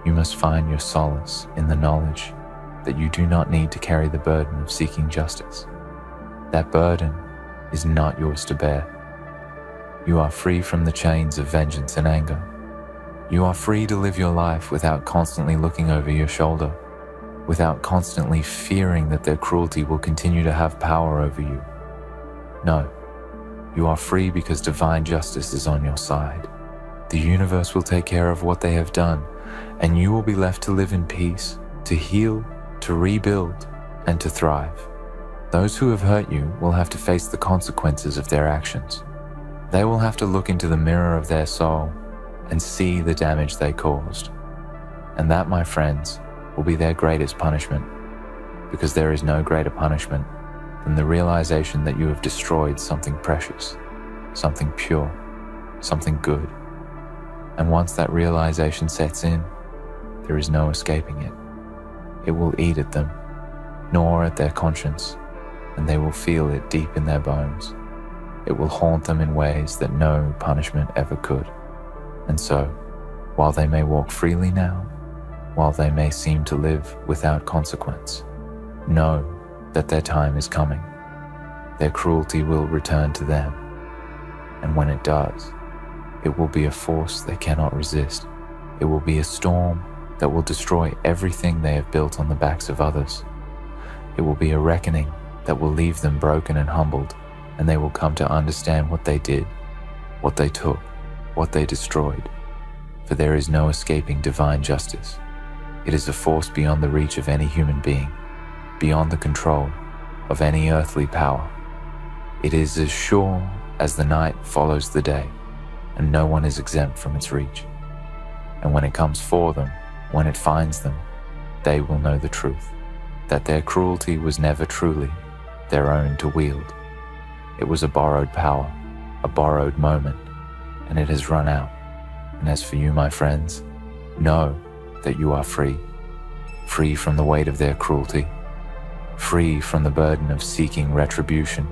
You must find your solace in the knowledge that you do not need to carry the burden of seeking justice. That burden is not yours to bear. You are free from the chains of vengeance and anger. You are free to live your life without constantly looking over your shoulder, without constantly fearing that their cruelty will continue to have power over you. No, you are free because divine justice is on your side. The universe will take care of what they have done, and you will be left to live in peace, to heal, to rebuild, and to thrive. Those who have hurt you will have to face the consequences of their actions. They will have to look into the mirror of their soul and see the damage they caused. And that, my friends, will be their greatest punishment, because there is no greater punishment than the realization that you have destroyed something precious, something pure, something good. And once that realization sets in, there is no escaping it. It will eat at them, gnaw at their conscience, and they will feel it deep in their bones. It will haunt them in ways that no punishment ever could. And so, while they may walk freely now, while they may seem to live without consequence, know that their time is coming. Their cruelty will return to them. And when it does, it will be a force they cannot resist. It will be a storm that will destroy everything they have built on the backs of others. It will be a reckoning that will leave them broken and humbled, and they will come to understand what they did, what they took, what they destroyed. For there is no escaping divine justice. It is a force beyond the reach of any human being, beyond the control of any earthly power. It is as sure as the night follows the day, and no one is exempt from its reach. And when it comes for them, when it finds them, they will know the truth, that their cruelty was never truly their own to wield. It was a borrowed power, a borrowed moment, and it has run out. And as for you, my friends, know that you are free, free from the weight of their cruelty, free from the burden of seeking retribution.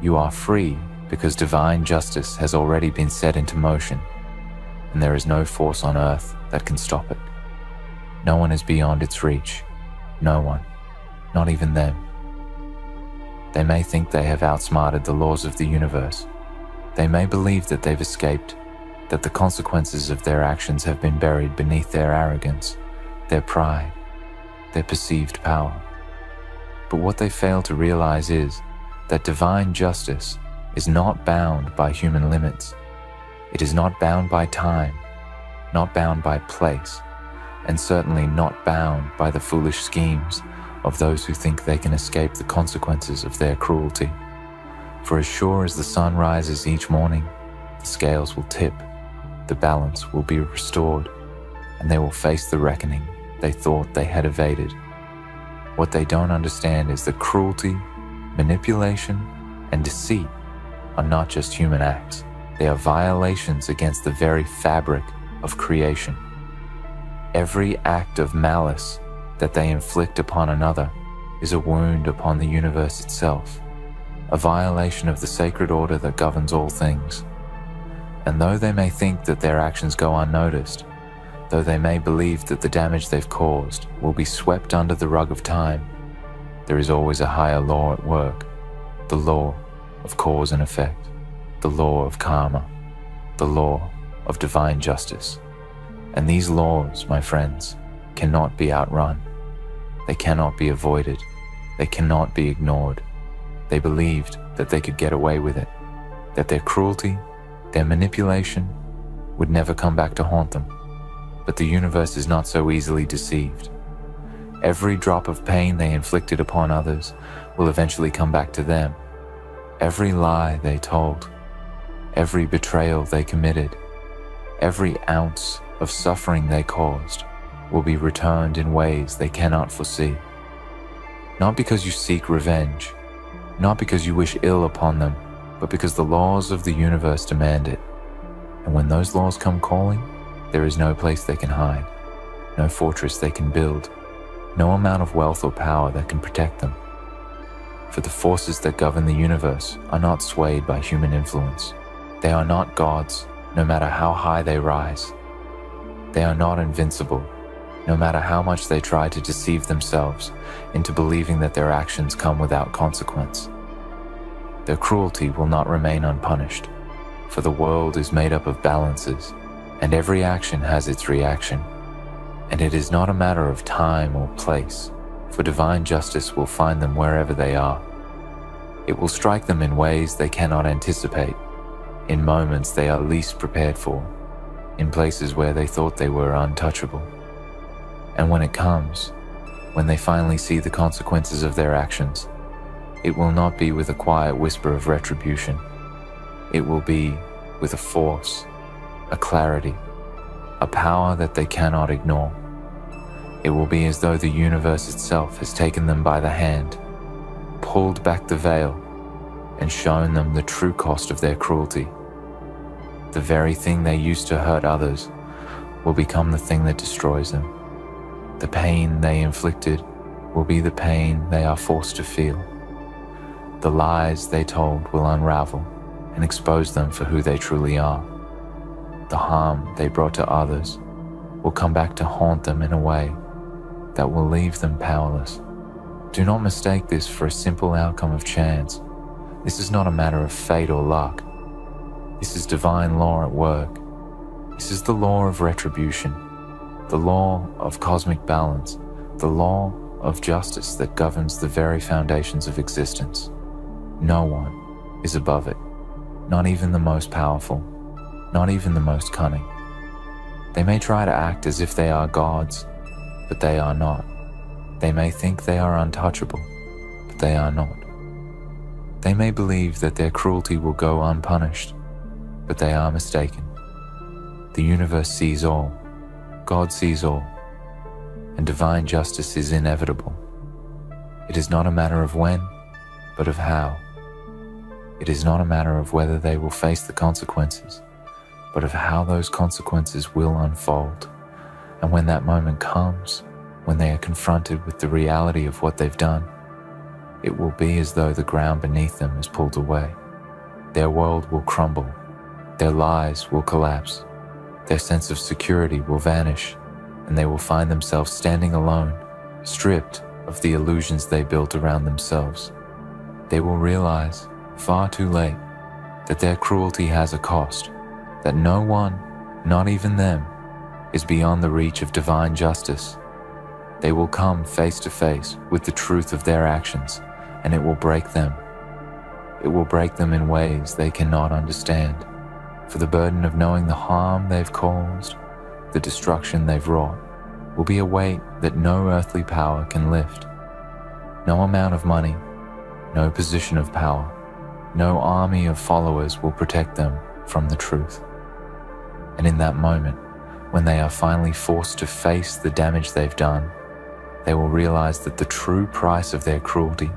You are free because divine justice has already been set into motion, and there is no force on earth that can stop it. No one is beyond its reach. No one, not even them. They may think they have outsmarted the laws of the universe. They may believe that they've escaped, that the consequences of their actions have been buried beneath their arrogance, their pride, their perceived power. But what they fail to realize is that divine justice is not bound by human limits. It is not bound by time, not bound by place, and certainly not bound by the foolish schemes of those who think they can escape the consequences of their cruelty. For as sure as the sun rises each morning, the scales will tip, the balance will be restored, and they will face the reckoning they thought they had evaded. What they don't understand is that cruelty, manipulation, and deceit are not just human acts. They are violations against the very fabric of creation. Every act of malice that they inflict upon another is a wound upon the universe itself, a violation of the sacred order that governs all things. And though they may think that their actions go unnoticed, though they may believe that the damage they've caused will be swept under the rug of time, there is always a higher law at work, the law of cause and effect, the law of karma, the law of divine justice. And these laws, my friends, cannot be outrun. They cannot be avoided. They cannot be ignored. They believed that they could get away with it, that their cruelty, their manipulation, would never come back to haunt them. But the universe is not so easily deceived. Every drop of pain they inflicted upon others will eventually come back to them. Every lie they told, every betrayal they committed, every ounce of suffering they caused will be returned in ways they cannot foresee. Not because you seek revenge, not because you wish ill upon them, but because the laws of the universe demand it. And when those laws come calling, there is no place they can hide, no fortress they can build, no amount of wealth or power that can protect them. For the forces that govern the universe are not swayed by human influence. They are not gods, no matter how high they rise. They are not invincible, no matter how much they try to deceive themselves into believing that their actions come without consequence. Their cruelty will not remain unpunished, for the world is made up of balances, and every action has its reaction. And it is not a matter of time or place, for divine justice will find them wherever they are. It will strike them in ways they cannot anticipate, in moments they are least prepared for, in places where they thought they were untouchable. And when it comes, when they finally see the consequences of their actions, it will not be with a quiet whisper of retribution. It will be with a force, a clarity, a power that they cannot ignore. It will be as though the universe itself has taken them by the hand, pulled back the veil, and shown them the true cost of their cruelty. The very thing they used to hurt others will become the thing that destroys them. The pain they inflicted will be the pain they are forced to feel. The lies they told will unravel and expose them for who they truly are. The harm they brought to others will come back to haunt them in a way that will leave them powerless. Do not mistake this for a simple outcome of chance. This is not a matter of fate or luck. This is divine law at work. This is the law of retribution, the law of cosmic balance, the law of justice that governs the very foundations of existence. No one is above it, not even the most powerful, not even the most cunning. They may try to act as if they are gods, but they are not. They may think they are untouchable, but they are not. They may believe that their cruelty will go unpunished, but they are mistaken. The universe sees all, God sees all, and divine justice is inevitable. It is not a matter of when, but of how. It is not a matter of whether they will face the consequences, but of how those consequences will unfold. And when that moment comes, when they are confronted with the reality of what they've done, it will be as though the ground beneath them is pulled away. Their world will crumble, their lives will collapse, their sense of security will vanish, and they will find themselves standing alone, stripped of the illusions they built around themselves. They will realize, far too late, that their cruelty has a cost, that no one, not even them, is beyond the reach of divine justice. They will come face to face with the truth of their actions, and it will break them. It will break them in ways they cannot understand, for the burden of knowing the harm they've caused, the destruction they've wrought, will be a weight that no earthly power can lift. No amount of money, no position of power, no army of followers will protect them from the truth. And in that moment, when they are finally forced to face the damage they've done, they will realize that the true price of their cruelty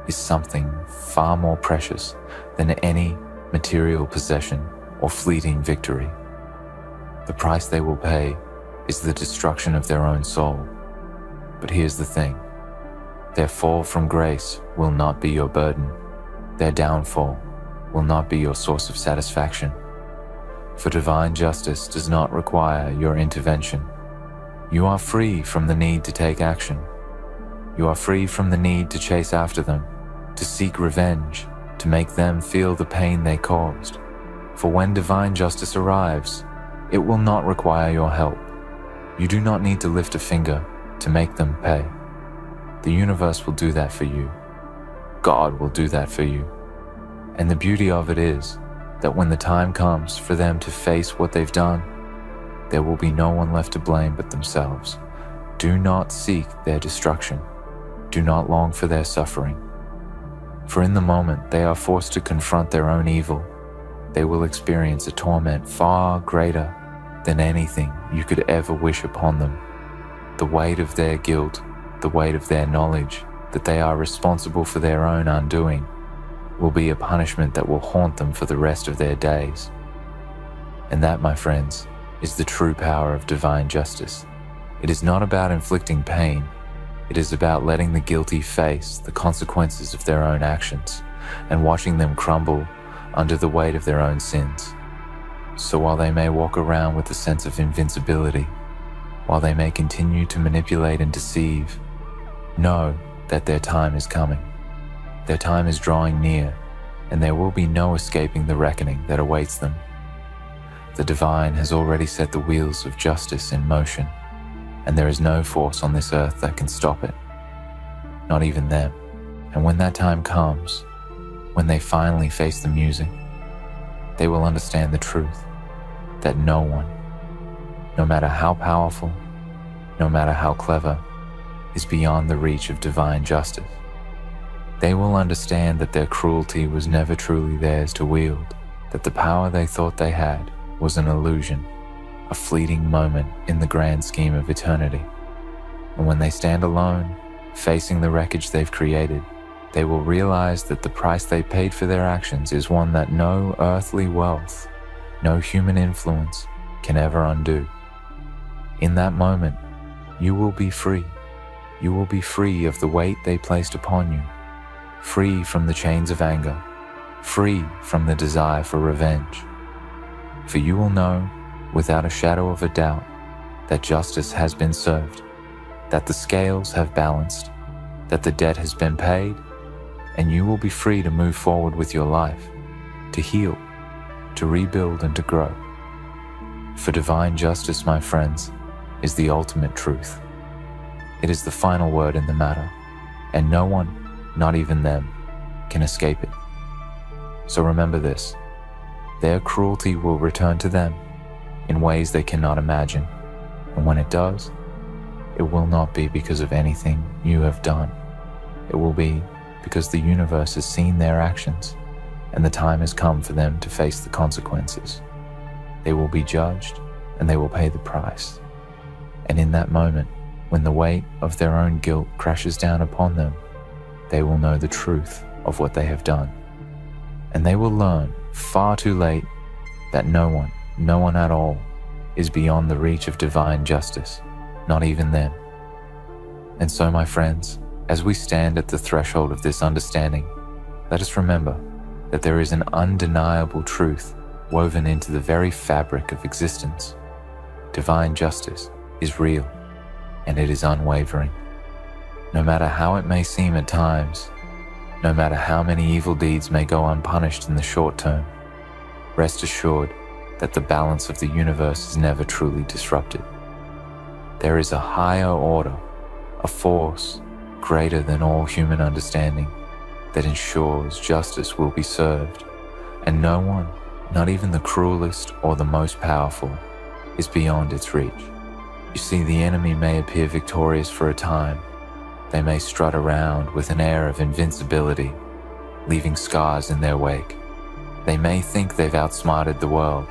is something far more precious than any material possession or fleeting victory. The price they will pay is the destruction of their own soul. But here's the thing: their fall from grace will not be your burden. Their downfall will not be your source of satisfaction. For divine justice does not require your intervention. You are free from the need to take action. You are free from the need to chase after them, to seek revenge, to make them feel the pain they caused. For when divine justice arrives, it will not require your help. You do not need to lift a finger to make them pay. The universe will do that for you. God will do that for you. And the beauty of it is that when the time comes for them to face what they've done, there will be no one left to blame but themselves. Do not seek their destruction. Do not long for their suffering. For in the moment they are forced to confront their own evil, they will experience a torment far greater than anything you could ever wish upon them. The weight of their guilt, the weight of their knowledge that they are responsible for their own undoing, will be a punishment that will haunt them for the rest of their days. And that, my friends, is the true power of divine justice. It is not about inflicting pain. It is about letting the guilty face the consequences of their own actions and watching them crumble under the weight of their own sins. So while they may walk around with a sense of invincibility, while they may continue to manipulate and deceive, know that their time is coming. Their time is drawing near, and there will be no escaping the reckoning that awaits them. The divine has already set the wheels of justice in motion, and there is no force on this earth that can stop it, not even them. And when that time comes, when they finally face the music, they will understand the truth that no one, no matter how powerful, no matter how clever, is beyond the reach of divine justice. They will understand that their cruelty was never truly theirs to wield, that the power they thought they had was an illusion, a fleeting moment in the grand scheme of eternity. And when they stand alone, facing the wreckage they've created, they will realize that the price they paid for their actions is one that no earthly wealth, no human influence can ever undo. In that moment, you will be free. You will be free of the weight they placed upon you, free from the chains of anger, free from the desire for revenge. For you will know, without a shadow of a doubt, that justice has been served, that the scales have balanced, that the debt has been paid, and you will be free to move forward with your life, to heal, to rebuild and to grow. For divine justice, my friends, is the ultimate truth. It is the final word in the matter, and no one, not even them, can escape it. So remember this: their cruelty will return to them in ways they cannot imagine, and when it does, it will not be because of anything you have done. It will be because the universe has seen their actions, and the time has come for them to face the consequences. They will be judged, and they will pay the price. And in that moment, when the weight of their own guilt crashes down upon them, they will know the truth of what they have done. And they will learn, far too late, that no one at all, is beyond the reach of divine justice, not even them. And so, my friends, as we stand at the threshold of this understanding, let us remember that there is an undeniable truth woven into the very fabric of existence. Divine justice is real, and it is unwavering. No matter how it may seem at times, no matter how many evil deeds may go unpunished in the short term, rest assured that the balance of the universe is never truly disrupted. There is a higher order, a force greater than all human understanding, that ensures justice will be served, and no one, not even the cruelest or the most powerful, is beyond its reach. You see, the enemy may appear victorious for a time. They may strut around with an air of invincibility, leaving scars in their wake. They may think they've outsmarted the world,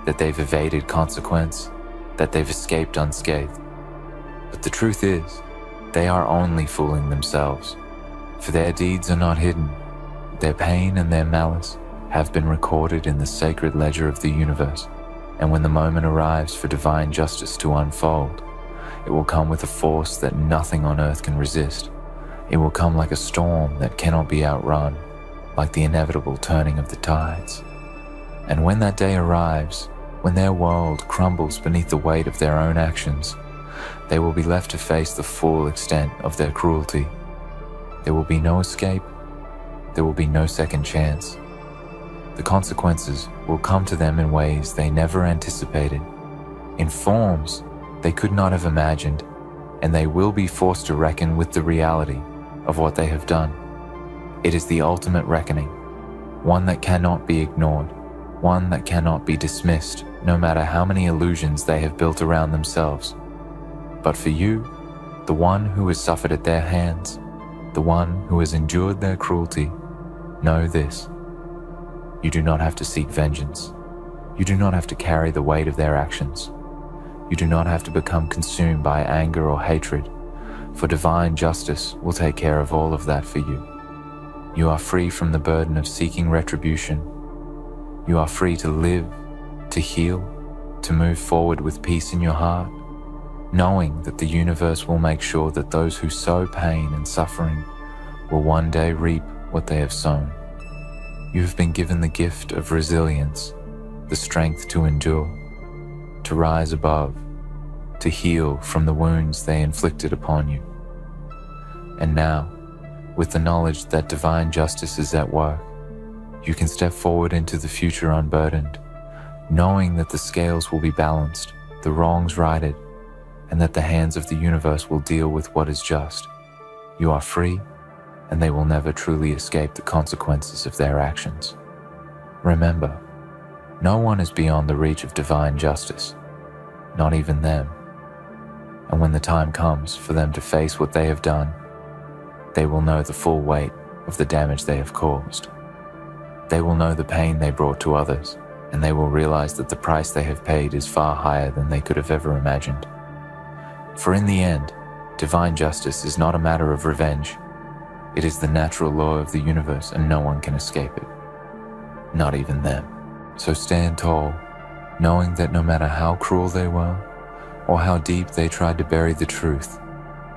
that they've evaded consequence, that they've escaped unscathed. But the truth is, they are only fooling themselves, for their deeds are not hidden. Their pain and their malice have been recorded in the sacred ledger of the universe, and when the moment arrives for divine justice to unfold, it will come with a force that nothing on earth can resist. It will come like a storm that cannot be outrun, like the inevitable turning of the tides. And when that day arrives, when their world crumbles beneath the weight of their own actions, they will be left to face the full extent of their cruelty. There will be no escape. There will be no second chance. The consequences will come to them in ways they never anticipated, in forms they could not have imagined, and they will be forced to reckon with the reality of what they have done. It is the ultimate reckoning, one that cannot be ignored, one that cannot be dismissed, no matter how many illusions they have built around themselves. But for you, the one who has suffered at their hands, the one who has endured their cruelty, know this: you do not have to seek vengeance. You do not have to carry the weight of their actions. You do not have to become consumed by anger or hatred, for divine justice will take care of all of that for you. You are free from the burden of seeking retribution. You are free to live, to heal, to move forward with peace in your heart, knowing that the universe will make sure that those who sow pain and suffering will one day reap what they have sown. You have been given the gift of resilience, the strength to endure, to rise above, to heal from the wounds they inflicted upon you. And now, with the knowledge that divine justice is at work, you can step forward into the future unburdened, knowing that the scales will be balanced, the wrongs righted, and that the hands of the universe will deal with what is just. You are free, and they will never truly escape the consequences of their actions. Remember, no one is beyond the reach of divine justice, not even them. And when the time comes for them to face what they have done, they will know the full weight of the damage they have caused. They will know the pain they brought to others, and they will realize that the price they have paid is far higher than they could have ever imagined. For in the end, divine justice is not a matter of revenge. It is the natural law of the universe, and no one can escape it. Not even them. So stand tall, knowing that no matter how cruel they were, or how deep they tried to bury the truth,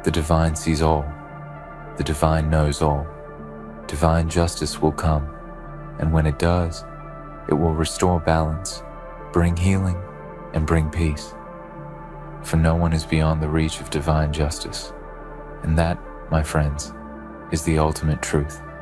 the divine sees all. The divine knows all. Divine justice will come, and when it does, it will restore balance, bring healing, and bring peace. For no one is beyond the reach of divine justice, and that, my friends, is the ultimate truth.